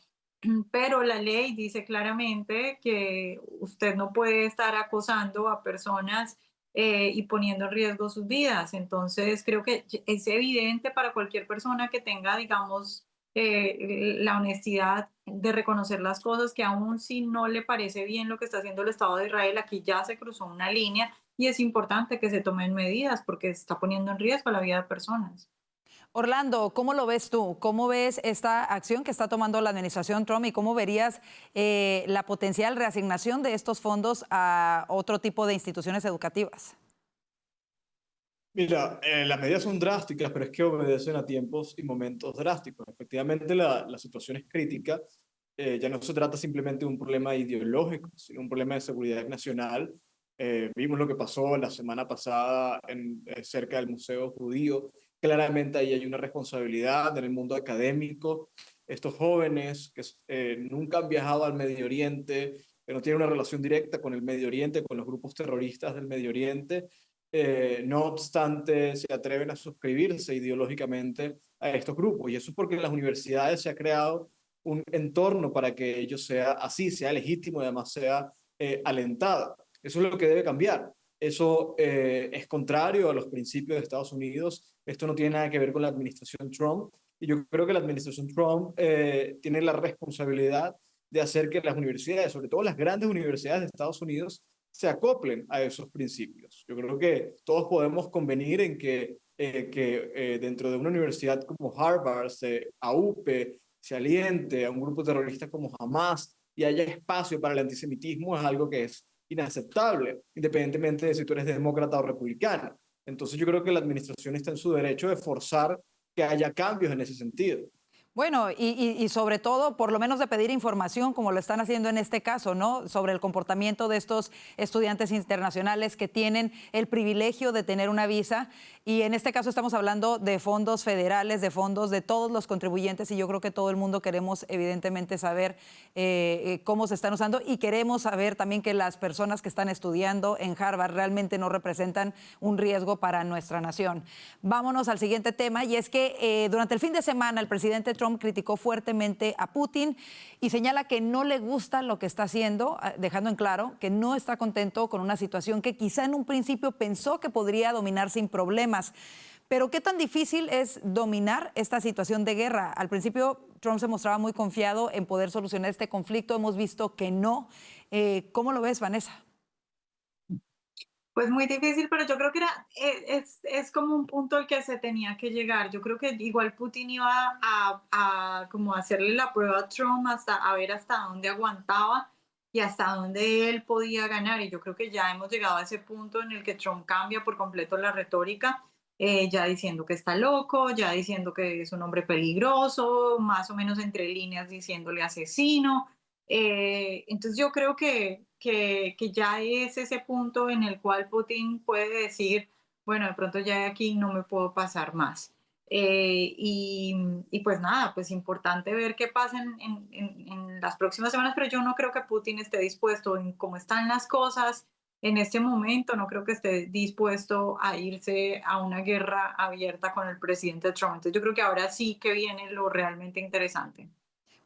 Pero la ley dice claramente que usted no puede estar acosando a personas y poniendo en riesgo sus vidas. Entonces creo que es evidente para cualquier persona que tenga, digamos, la honestidad de reconocer las cosas, que aún si no le parece bien lo que está haciendo el Estado de Israel, aquí ya se cruzó una línea y es importante que se tomen medidas porque está poniendo en riesgo la vida de personas. Orlando, ¿cómo lo ves tú? ¿Cómo ves esta acción que está tomando la administración Trump y cómo verías la potencial reasignación de estos fondos a otro tipo de instituciones educativas? Mira, las medidas son drásticas, pero es que obedecen a tiempos y momentos drásticos. Efectivamente, la situación es crítica. Ya no se trata simplemente de un problema ideológico, sino un problema de seguridad nacional. Vimos lo que pasó la semana pasada cerca del Museo Judío. Claramente ahí hay una responsabilidad en el mundo académico. Estos jóvenes que nunca han viajado al Medio Oriente, que no tienen una relación directa con el Medio Oriente, con los grupos terroristas del Medio Oriente, no obstante se atreven a suscribirse ideológicamente a estos grupos. Y eso es porque en las universidades se ha creado un entorno para que ello sea así, sea legítimo y además sea alentado. Eso es lo que debe cambiar. Eso es contrario a los principios de Estados Unidos. Esto no tiene nada que ver con la administración Trump. Y yo creo que la administración Trump tiene la responsabilidad de hacer que las universidades, sobre todo las grandes universidades de Estados Unidos, se acoplen a esos principios. Yo creo que todos podemos convenir en que dentro de una universidad como Harvard, AUPE, se aliente a un grupo terrorista como Hamas y haya espacio para el antisemitismo es algo que es inaceptable, independientemente de si tú eres demócrata o republicano. Entonces yo creo que la administración está en su derecho de forzar que haya cambios en ese sentido. Bueno, y sobre todo, por lo menos de pedir información, como lo están haciendo en este caso, ¿no? Sobre el comportamiento de estos estudiantes internacionales que tienen el privilegio de tener una visa. Y en este caso estamos hablando de fondos federales, de fondos de todos los contribuyentes. Y yo creo que todo el mundo queremos, evidentemente, saber cómo se están usando. Y queremos saber también que las personas que están estudiando en Harvard realmente no representan un riesgo para nuestra nación. Vámonos al siguiente tema. Y es que durante el fin de semana el presidente Trump criticó fuertemente a Putin y señala que no le gusta lo que está haciendo, dejando en claro que no está contento con una situación que quizá en un principio pensó que podría dominar sin problemas. Pero ¿qué tan difícil es dominar esta situación de guerra? Al principio Trump se mostraba muy confiado en poder solucionar este conflicto. Hemos visto que no. ¿Cómo lo ves, Vanessa? Pues muy difícil, pero yo creo que es como un punto al que se tenía que llegar. Yo creo que igual Putin iba a como hacerle la prueba a Trump a ver hasta dónde aguantaba y hasta dónde él podía ganar. Y yo creo que ya hemos llegado a ese punto en el que Trump cambia por completo la retórica, ya diciendo que está loco, ya diciendo que es un hombre peligroso, más o menos entre líneas diciéndole asesino. Entonces yo creo que ya es ese punto en el cual Putin puede decir, bueno, de pronto ya de aquí no me puedo pasar más. Y pues nada, pues importante ver qué pasa en las próximas semanas, pero yo no creo que Putin esté dispuesto, en cómo están las cosas en este momento, no creo que esté dispuesto a irse a una guerra abierta con el presidente Trump. Entonces yo creo que ahora sí que viene lo realmente interesante.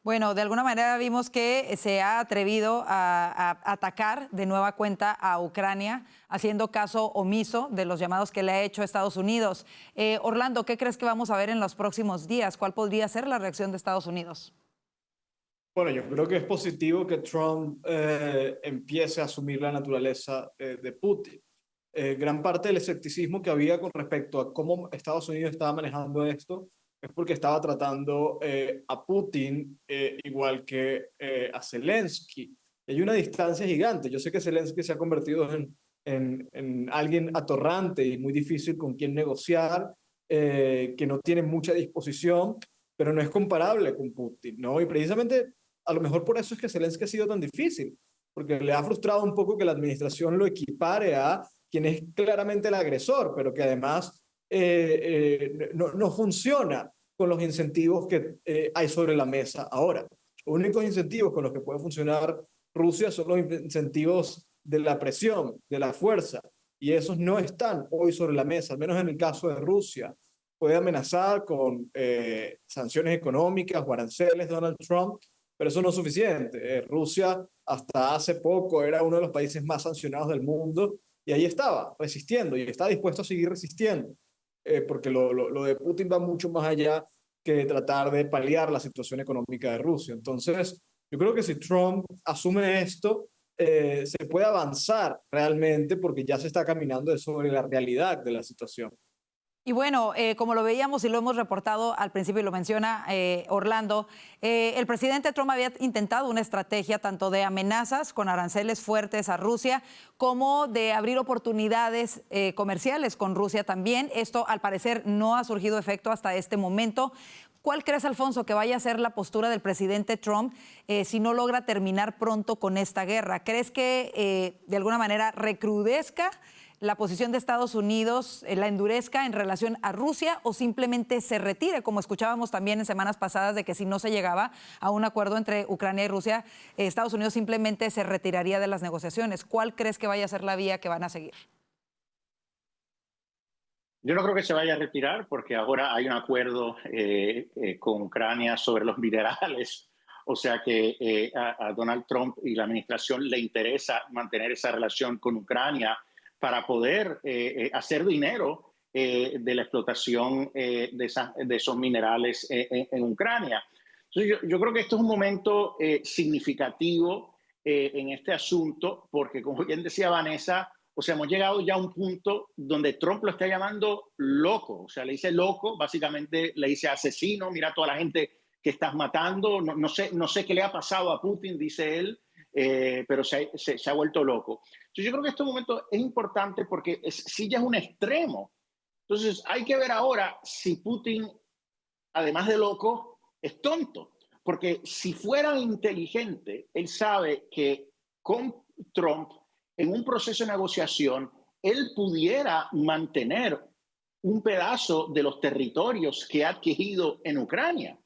Bueno, de alguna manera vimos que se ha atrevido a atacar de nueva cuenta a Ucrania, haciendo caso omiso de los llamados que le ha hecho Estados Unidos. Orlando, ¿qué crees que vamos a ver en los próximos días? ¿Cuál podría ser la reacción de Estados Unidos? Bueno, yo creo que es positivo que Trump empiece a asumir la naturaleza de Putin. Gran parte del escepticismo que había con respecto a cómo Estados Unidos estaba manejando esto es porque estaba tratando a Putin igual que a Zelensky. Hay una distancia gigante. Yo sé que Zelensky se ha convertido en alguien atorrante y muy difícil con quien negociar, que no tiene mucha disposición, pero no es comparable con Putin, ¿no? Y precisamente a lo mejor por eso es que Zelensky ha sido tan difícil, porque le ha frustrado un poco que la administración lo equipare a quien es claramente el agresor, pero que además no funciona con los incentivos que hay sobre la mesa ahora. Los únicos incentivos con los que puede funcionar Rusia son los incentivos de la presión, de la fuerza, y esos no están hoy sobre la mesa, al menos en el caso de Rusia. Puede amenazar con sanciones económicas o aranceles Donald Trump, pero eso no es suficiente. Rusia hasta hace poco era uno de los países más sancionados del mundo y ahí estaba, resistiendo, y está dispuesto a seguir resistiendo. Porque lo de Putin va mucho más allá que tratar de paliar la situación económica de Rusia. Entonces, yo creo que si Trump asume esto, se puede avanzar realmente porque ya se está caminando sobre la realidad de la situación. Y bueno, como lo veíamos y lo hemos reportado al principio y lo menciona Orlando, el presidente Trump había intentado una estrategia tanto de amenazas con aranceles fuertes a Rusia como de abrir oportunidades comerciales con Rusia también. Esto al parecer no ha surgido efecto hasta este momento. ¿Cuál crees, Alfonso, que vaya a ser la postura del presidente Trump si no logra terminar pronto con esta guerra? ¿Crees que de alguna manera recrudezca la posición de Estados Unidos, la endurezca en relación a Rusia o simplemente se retire, como escuchábamos también en semanas pasadas de que si no se llegaba a un acuerdo entre Ucrania y Rusia, Estados Unidos simplemente se retiraría de las negociaciones? ¿Cuál crees que vaya a ser la vía que van a seguir? Yo no creo que se vaya a retirar porque ahora hay un acuerdo con Ucrania sobre los minerales. O sea que a Donald Trump y la administración le interesa mantener esa relación con Ucrania para poder hacer dinero de la explotación de esos minerales en Ucrania. Entonces yo creo que esto es un momento significativo en este asunto porque, como bien decía Vanessa, o sea, hemos llegado ya a un punto donde Trump lo está llamando loco. O sea, le dice loco, básicamente le dice asesino, mira toda la gente que estás matando. No sé qué le ha pasado a Putin, dice él, pero se ha vuelto loco. Entonces yo creo que este momento es importante porque sí ya es un extremo. Entonces hay que ver ahora si Putin, además de loco, es tonto. Porque si fuera inteligente, él sabe que con Trump, en un proceso de negociación, él pudiera mantener un pedazo de los territorios que ha adquirido en Ucrania.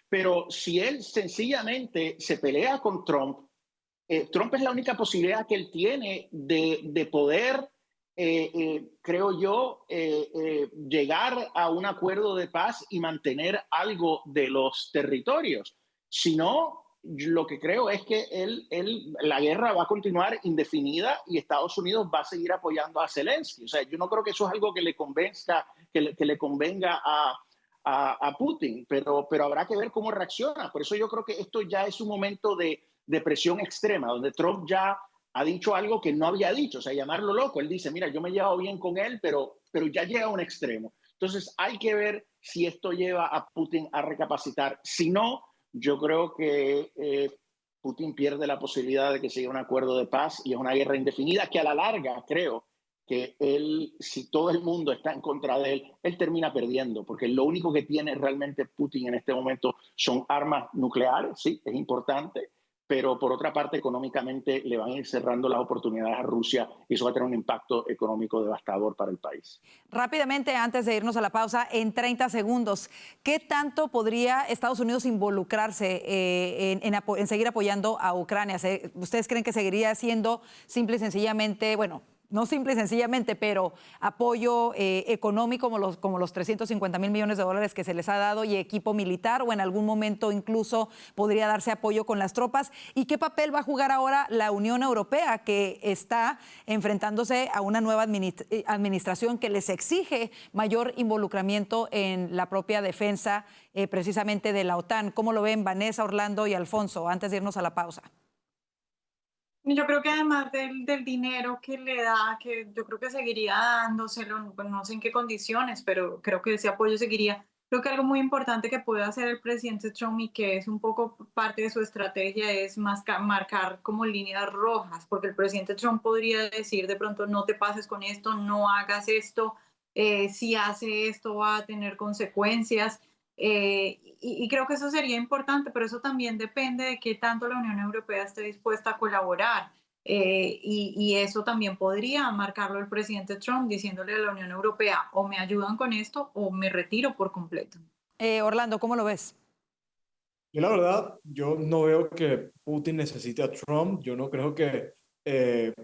Pero si él sencillamente se pelea con Trump, Trump es la única posibilidad que él tiene de poder, creo yo, llegar a un acuerdo de paz y mantener algo de los territorios. Si no, lo que creo es que la guerra va a continuar indefinida y Estados Unidos va a seguir apoyando a Zelensky. O sea, yo no creo que eso es algo que le convenga a Putin, pero habrá que ver cómo reacciona. Por eso yo creo que esto ya es un momento de presión extrema, donde Trump ya ha dicho algo que no había dicho, o sea, llamarlo loco. Él dice, mira, yo me he llevado bien con él, pero ya llega a un extremo. Entonces hay que ver si esto lleva a Putin a recapacitar. Si no, yo creo que Putin pierde la posibilidad de que siga un acuerdo de paz y es una guerra indefinida que a la larga creo que él, si todo el mundo está en contra de él, él termina perdiendo, porque lo único que tiene realmente Putin en este momento son armas nucleares, sí, es importante, pero por otra parte económicamente le van a ir cerrando las oportunidades a Rusia y eso va a tener un impacto económico devastador para el país. Rápidamente, antes de irnos a la pausa, en 30 segundos, ¿qué tanto podría Estados Unidos involucrarse en seguir apoyando a Ucrania? ¿Ustedes creen que seguiría siendo simple y sencillamente, bueno, no simple y sencillamente, pero apoyo económico como los 350,000 millones de dólares que se les ha dado y equipo militar, o en algún momento incluso podría darse apoyo con las tropas? ¿Y qué papel va a jugar ahora la Unión Europea, que está enfrentándose a una nueva administración que les exige mayor involucramiento en la propia defensa precisamente de la OTAN? ¿Cómo lo ven Vanessa, Orlando y Alfonso, antes de irnos a la pausa? Yo creo que además del dinero que le da, que yo creo que seguiría dándoselo, pues no sé en qué condiciones, pero creo que ese apoyo seguiría. Creo que algo muy importante que puede hacer el presidente Trump y que es un poco parte de su estrategia es marcar como líneas rojas, porque el presidente Trump podría decir de pronto no te pases con esto, no hagas esto, si hace esto va a tener consecuencias. Y creo que eso sería importante, pero eso también depende de qué tanto la Unión Europea esté dispuesta a colaborar. Y eso también podría marcarlo el presidente Trump diciéndole a la Unión Europea o me ayudan con esto o me retiro por completo. Orlando, ¿cómo lo ves? Yo la verdad, yo no veo que Putin necesite a Trump. Yo no creo que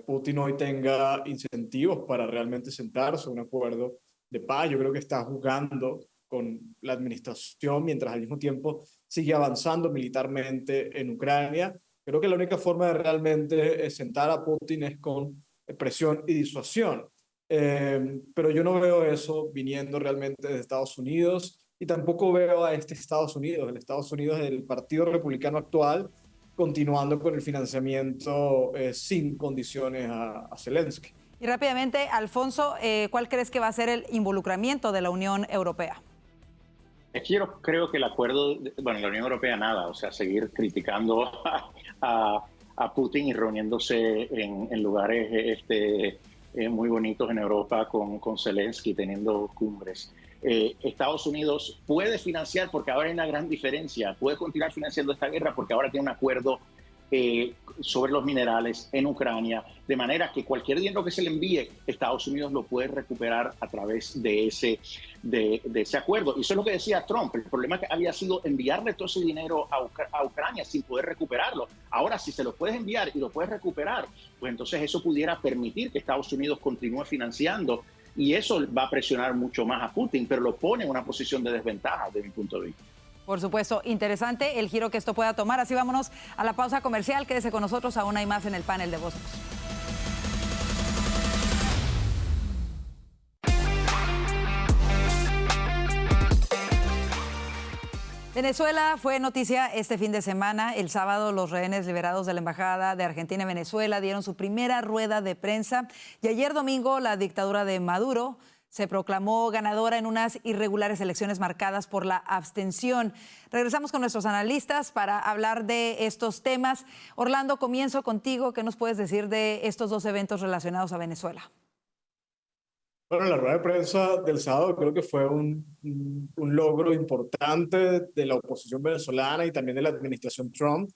Putin hoy tenga incentivos para realmente sentarse a un acuerdo de paz. Yo creo que está jugando con la administración mientras al mismo tiempo sigue avanzando militarmente en Ucrania. Creo que la única forma de realmente sentar a Putin es con presión y disuasión. Pero yo no veo eso viniendo realmente de Estados Unidos y tampoco veo a este Estados Unidos, el Estados Unidos del Partido Republicano actual, continuando con el financiamiento sin condiciones a Zelensky. Y rápidamente, Alfonso, ¿cuál crees que va a ser el involucramiento de la Unión Europea? Es que yo creo que el acuerdo, bueno, la Unión Europea nada, o sea, seguir criticando a Putin y reuniéndose en lugares muy bonitos en Europa con Zelensky, teniendo cumbres. Estados Unidos puede financiar, porque ahora hay una gran diferencia, puede continuar financiando esta guerra porque ahora tiene un acuerdo sobre los minerales en Ucrania, de manera que cualquier dinero que se le envíe, Estados Unidos lo puede recuperar a través de ese acuerdo. Y eso es lo que decía Trump. El problema que había sido enviarle todo ese dinero a Ucrania sin poder recuperarlo. Ahora, si se lo puedes enviar y lo puedes recuperar, pues entonces eso pudiera permitir que Estados Unidos continúe financiando, y eso va a presionar mucho más a Putin, pero lo pone en una posición de desventaja desde mi punto de vista. Por supuesto, interesante el giro que esto pueda tomar. Así vámonos a la pausa comercial. Quédese con nosotros, aún hay más en el panel de Voz. Venezuela fue noticia este fin de semana. El sábado, los rehenes liberados de la Embajada de Argentina en Venezuela dieron su primera rueda de prensa. Y ayer domingo, la dictadura de Maduro se proclamó ganadora en unas irregulares elecciones marcadas por la abstención. Regresamos con nuestros analistas para hablar de estos temas. Orlando, comienzo contigo. ¿Qué nos puedes decir de estos dos eventos relacionados a Venezuela? Bueno, la rueda de prensa del sábado creo que fue un logro importante de la oposición venezolana y también de la administración Trump.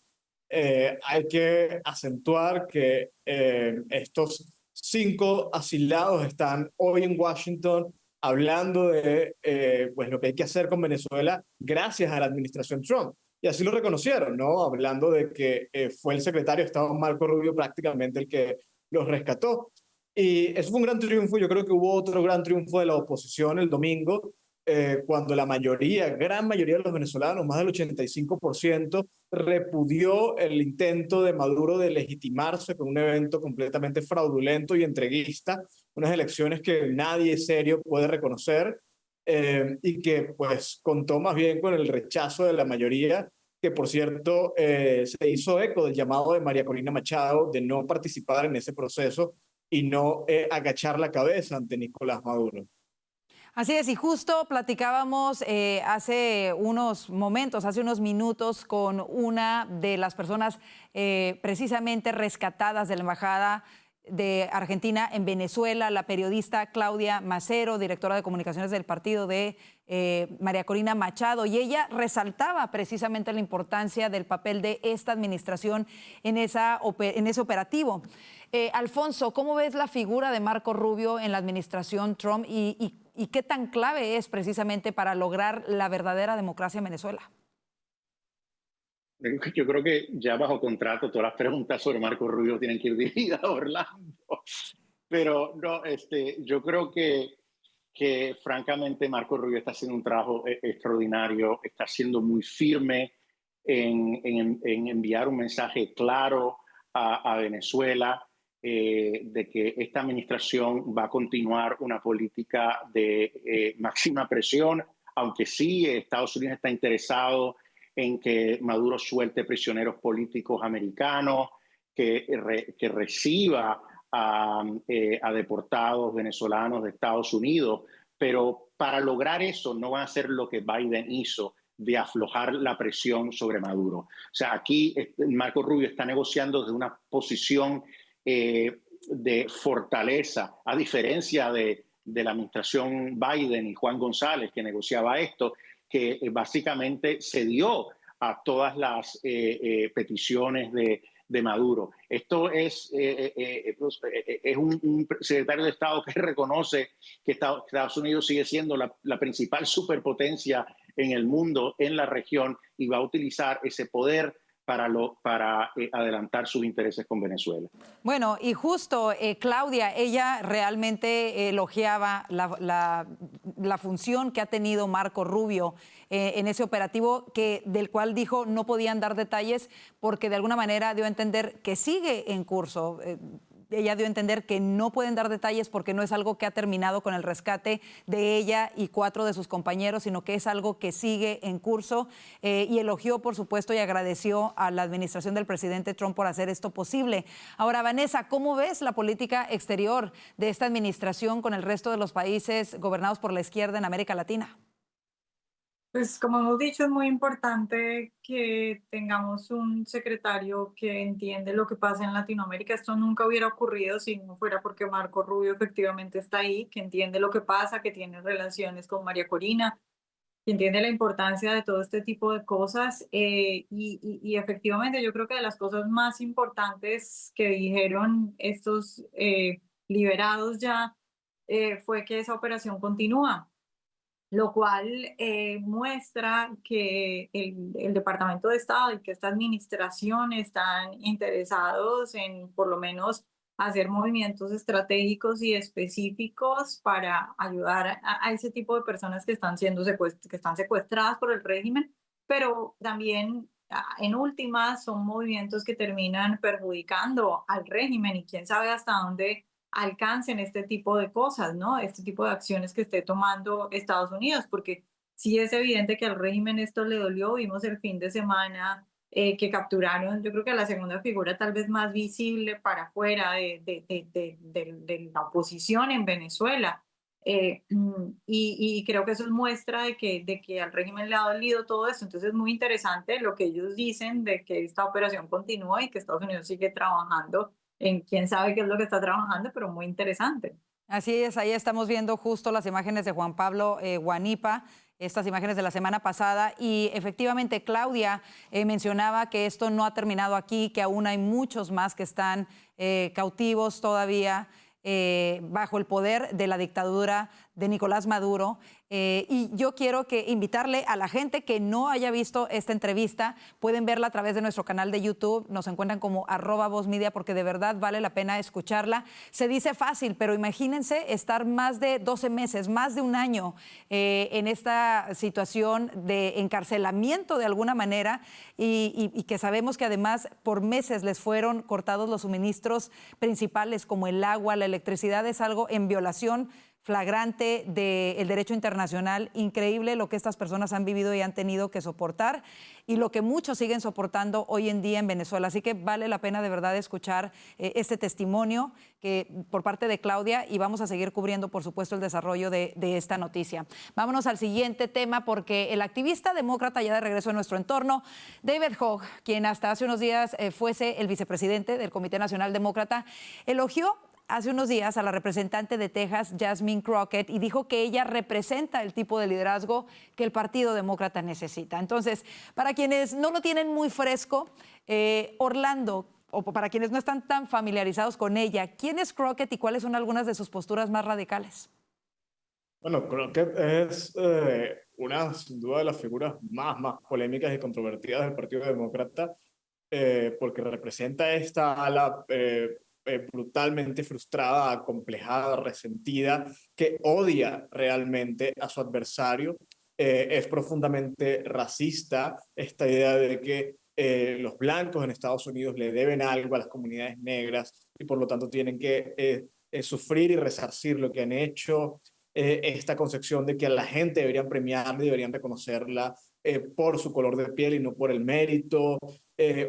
Hay que acentuar que estos 5 asilados están hoy en Washington hablando de pues lo que hay que hacer con Venezuela gracias a la administración Trump. Y así lo reconocieron, ¿no? Hablando de que fue el secretario de Estado Marco Rubio prácticamente el que los rescató. Y eso fue un gran triunfo. Yo creo que hubo otro gran triunfo de la oposición el domingo, cuando la gran mayoría de los venezolanos, más del 85%, repudió el intento de Maduro de legitimarse con un evento completamente fraudulento y entreguista, unas elecciones que nadie serio puede reconocer, y que pues contó más bien con el rechazo de la mayoría, que por cierto se hizo eco del llamado de María Corina Machado de no participar en ese proceso y no agachar la cabeza ante Nicolás Maduro. Así es, y justo platicábamos hace unos minutos, con una de las personas precisamente rescatadas de la Embajada de Argentina en Venezuela, la periodista Claudia Macero, directora de comunicaciones del partido de María Corina Machado, y ella resaltaba precisamente la importancia del papel de esta administración en ese operativo. Alfonso, ¿cómo ves la figura de Marco Rubio en la administración Trump y qué tan clave es precisamente para lograr la verdadera democracia en Venezuela? Yo creo que ya bajo contrato todas las preguntas sobre Marco Rubio tienen que ir dirigidas a Orlando. Pero no, yo creo que francamente Marco Rubio está haciendo un trabajo extraordinario, está siendo muy firme en enviar un mensaje claro a Venezuela, de que esta administración va a continuar una política de máxima presión, aunque sí Estados Unidos está interesado en que Maduro suelte prisioneros políticos americanos, que reciba a deportados venezolanos de Estados Unidos, pero para lograr eso no va a hacer lo que Biden hizo, de aflojar la presión sobre Maduro. O sea, aquí Marco Rubio está negociando desde una posición de fortaleza, a diferencia de la administración Biden y Juan González, que negociaba esto, que básicamente cedió a todas las peticiones de Maduro. Esto es un secretario de Estado que reconoce que Estados Unidos sigue siendo la principal superpotencia en el mundo, en la región, y va a utilizar ese poder para adelantar sus intereses con Venezuela. Bueno, y justo Claudia, ella realmente elogiaba la función que ha tenido Marco Rubio en ese operativo, del cual dijo no podían dar detalles porque de alguna manera dio a entender que sigue en curso. ella dio a entender que no pueden dar detalles porque no es algo que ha terminado con el rescate de ella y 4 de sus compañeros, sino que es algo que sigue en curso, y elogió, por supuesto, y agradeció a la administración del presidente Trump por hacer esto posible. Ahora, Vanessa, ¿cómo ves la política exterior de esta administración con el resto de los países gobernados por la izquierda en América Latina? Pues como hemos dicho, es muy importante que tengamos un secretario que entiende lo que pasa en Latinoamérica. Esto nunca hubiera ocurrido si no fuera porque Marco Rubio efectivamente está ahí, que entiende lo que pasa, que tiene relaciones con María Corina, que entiende la importancia de todo este tipo de cosas. Y efectivamente yo creo que de las cosas más importantes que dijeron estos liberados ya fue que esa operación continúa, lo cual muestra que el Departamento de Estado y que esta administración están interesados en por lo menos hacer movimientos estratégicos y específicos para ayudar a ese tipo de personas que están siendo que están secuestradas por el régimen, pero también en últimas son movimientos que terminan perjudicando al régimen y quién sabe hasta dónde alcancen este tipo de cosas, ¿no? Este tipo de acciones que esté tomando Estados Unidos, porque sí es evidente que al régimen esto le dolió. Vimos el fin de semana que capturaron, yo creo que a la segunda figura tal vez más visible para afuera de la oposición en Venezuela. Y creo que eso es muestra de que al régimen le ha dolido todo esto. Entonces es muy interesante lo que ellos dicen de que esta operación continúa y que Estados Unidos sigue trabajando en quién sabe qué es lo que está trabajando, pero muy interesante. Así es, ahí estamos viendo justo las imágenes de Juan Pablo Guanipa, estas imágenes de la semana pasada, y efectivamente Claudia mencionaba que esto no ha terminado aquí, que aún hay muchos más que están cautivos todavía bajo el poder de la dictadura de Nicolás Maduro. Y yo quiero invitarle a la gente que no haya visto esta entrevista, pueden verla a través de nuestro canal de YouTube, nos encuentran como @VozMedia, porque de verdad vale la pena escucharla. Se dice fácil, pero imagínense estar más de 12 meses, más de un año en esta situación de encarcelamiento de alguna manera, y que sabemos que además por meses les fueron cortados los suministros principales como el agua, la electricidad. Es algo en violación flagrante del derecho internacional. Increíble lo que estas personas han vivido y han tenido que soportar, y lo que muchos siguen soportando hoy en día en Venezuela. Así que vale la pena de verdad escuchar este testimonio por parte de Claudia, y vamos a seguir cubriendo, por supuesto, el desarrollo de esta noticia. Vámonos al siguiente tema, porque el activista demócrata, ya de regreso en nuestro entorno, David Hogg, quien hasta hace unos días fuese el vicepresidente del Comité Nacional Demócrata, elogió hace unos días a la representante de Texas, Jasmine Crockett, y dijo que ella representa el tipo de liderazgo que el Partido Demócrata necesita. Entonces, para quienes no lo tienen muy fresco, Orlando, o para quienes no están tan familiarizados con ella, ¿quién es Crockett y cuáles son algunas de sus posturas más radicales? Bueno, Crockett es una, sin duda, de las figuras más polémicas y controvertidas del Partido Demócrata, porque representa esta ala brutalmente frustrada, acomplejada, resentida, que odia realmente a su adversario. Es profundamente racista esta idea de que los blancos en Estados Unidos le deben algo a las comunidades negras y por lo tanto tienen que sufrir y resarcir lo que han hecho. Esta concepción de que a la gente deberían premiarla y deberían reconocerla por su color de piel y no por el mérito.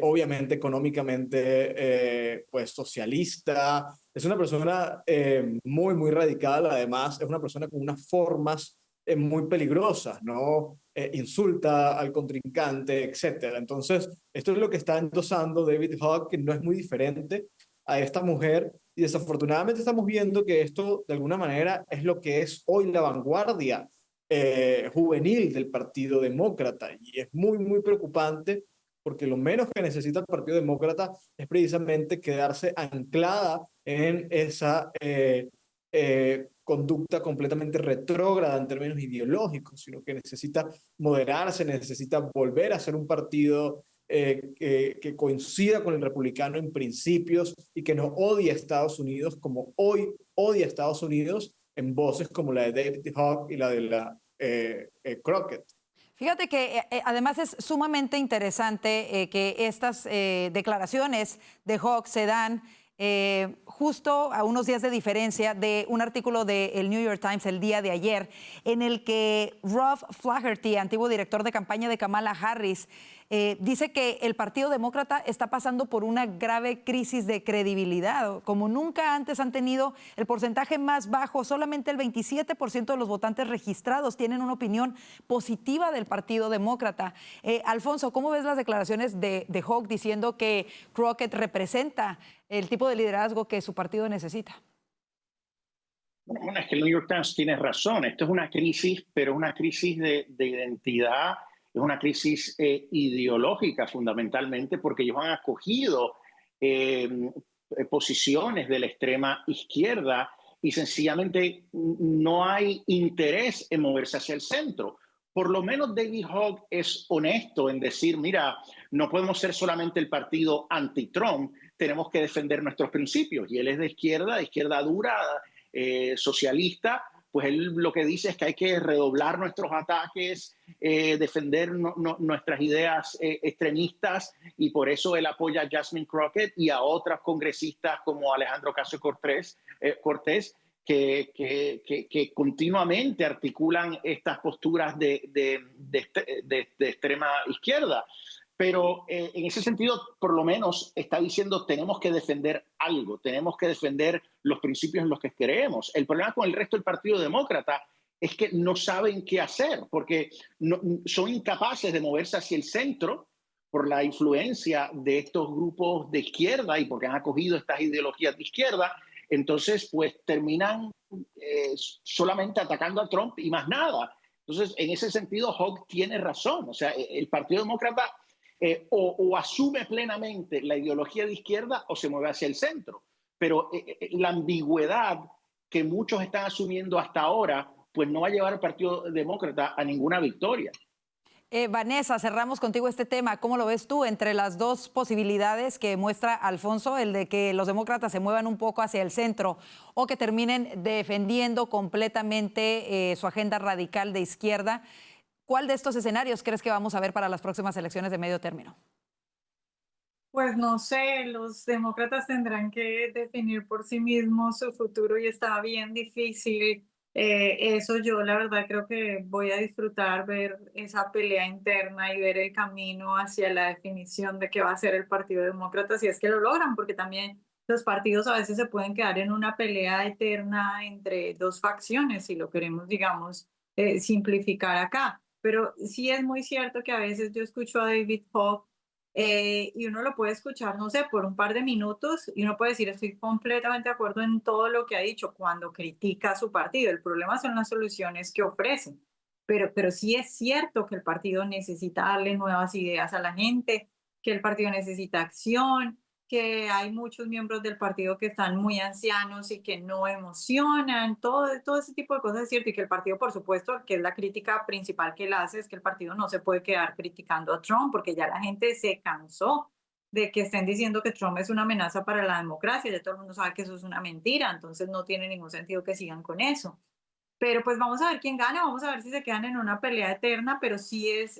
Obviamente económicamente pues socialista. Es una persona muy radical. Además es una persona con unas formas muy peligrosas, ¿no? Insulta al contrincante, etcétera. Entonces esto es lo que está endosando David Hogg, que no es muy diferente a esta mujer, y desafortunadamente estamos viendo que esto de alguna manera es lo que es hoy la vanguardia juvenil del Partido Demócrata, y es muy preocupante, porque lo menos que necesita el Partido Demócrata es precisamente quedarse anclada en esa conducta completamente retrógrada en términos ideológicos, sino que necesita moderarse, necesita volver a ser un partido que coincida con el republicano en principios y que no odie a Estados Unidos como hoy odia a Estados Unidos en voces como la de David Hogg y la de Crockett. Fíjate que además es sumamente interesante que estas declaraciones de Hogg se dan justo a unos días de diferencia de un artículo del New York Times el día de ayer, en el que Rob Flaherty, antiguo director de campaña de Kamala Harris, dice que el Partido Demócrata está pasando por una grave crisis de credibilidad. Como nunca antes han tenido el porcentaje más bajo, solamente el 27% de los votantes registrados tienen una opinión positiva del Partido Demócrata. Alfonso, ¿cómo ves las declaraciones de Hawke diciendo que Crockett representa el tipo de liderazgo que su partido necesita? Bueno, es que el New York Times tiene razón. Esto es una crisis, pero una crisis de identidad. Es una crisis ideológica fundamentalmente porque ellos han acogido posiciones de la extrema izquierda y sencillamente no hay interés en moverse hacia el centro. Por lo menos David Hogg es honesto en decir, mira, no podemos ser solamente el partido anti-Trump, tenemos que defender nuestros principios. Y él es de izquierda dura, socialista. Pues él lo que dice es que hay que redoblar nuestros ataques, defender nuestras ideas extremistas, y por eso él apoya a Jasmine Crockett y a otras congresistas como Alejandro Ocasio-Cortez, que continuamente articulan estas posturas de extrema izquierda. Pero en ese sentido, por lo menos, está diciendo tenemos que defender algo, tenemos que defender los principios en los que creemos. El problema con el resto del Partido Demócrata es que no saben qué hacer, porque son incapaces de moverse hacia el centro por la influencia de estos grupos de izquierda y porque han acogido estas ideologías de izquierda. Entonces, pues terminan solamente atacando a Trump y más nada. Entonces, en ese sentido, Hogg tiene razón. O sea, el Partido Demócrata o asume plenamente la ideología de izquierda o se mueve hacia el centro. Pero la ambigüedad que muchos están asumiendo hasta ahora, pues no va a llevar al Partido Demócrata a ninguna victoria. Vanessa, cerramos contigo este tema. ¿Cómo lo ves tú entre las dos posibilidades que muestra Alfonso, el de que los demócratas se muevan un poco hacia el centro o que terminen defendiendo completamente su agenda radical de izquierda? ¿Cuál de estos escenarios crees que vamos a ver para las próximas elecciones de medio término? Pues no sé, los demócratas tendrán que definir por sí mismos su futuro y está bien difícil. Eso yo la verdad creo que voy a disfrutar ver esa pelea interna y ver el camino hacia la definición de qué va a ser el Partido Demócrata, si es que lo logran, porque también los partidos a veces se pueden quedar en una pelea eterna entre dos facciones, si lo queremos, digamos, simplificar acá. Pero sí es muy cierto que a veces yo escucho a David Hogg y uno lo puede escuchar, no sé, por un par de minutos y uno puede decir, estoy completamente de acuerdo en todo lo que ha dicho cuando critica a su partido. El problema son las soluciones que ofrecen. Pero sí es cierto que el partido necesita darle nuevas ideas a la gente, que el partido necesita acción, que hay muchos miembros del partido que están muy ancianos y que no emocionan, todo ese tipo de cosas es cierto, y que el partido, por supuesto, que es la crítica principal que él hace, es que el partido no se puede quedar criticando a Trump, porque ya la gente se cansó de que estén diciendo que Trump es una amenaza para la democracia, ya todo el mundo sabe que eso es una mentira, entonces no tiene ningún sentido que sigan con eso. Pero pues vamos a ver quién gana, vamos a ver si se quedan en una pelea eterna, pero sí es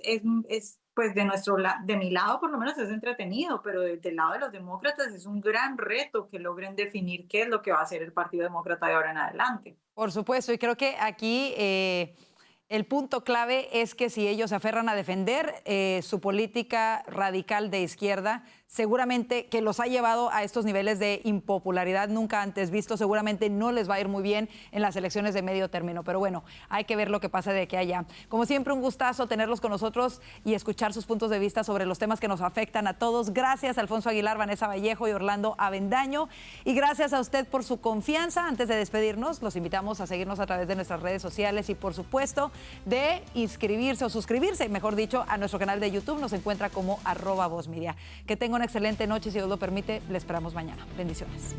pues de mi lado por lo menos es entretenido, pero del lado de los demócratas es un gran reto que logren definir qué es lo que va a hacer el Partido Demócrata de ahora en adelante. Por supuesto, y creo que aquí el punto clave es que si ellos se aferran a defender su política radical de izquierda, seguramente que los ha llevado a estos niveles de impopularidad nunca antes vistos, seguramente no les va a ir muy bien en las elecciones de medio término, pero bueno, hay que ver lo que pasa de aquí a allá. Como siempre, un gustazo tenerlos con nosotros y escuchar sus puntos de vista sobre los temas que nos afectan a todos. Gracias, Alfonso Aguilar, Vanessa Vallejo y Orlando Avendaño, y gracias a usted por su confianza. Antes de despedirnos, los invitamos a seguirnos a través de nuestras redes sociales y, por supuesto, de inscribirse o suscribirse, mejor dicho, a nuestro canal de YouTube. Nos encuentra como @VozMedia. Que tenga una excelente noche, si Dios lo permite. Le esperamos mañana. Bendiciones.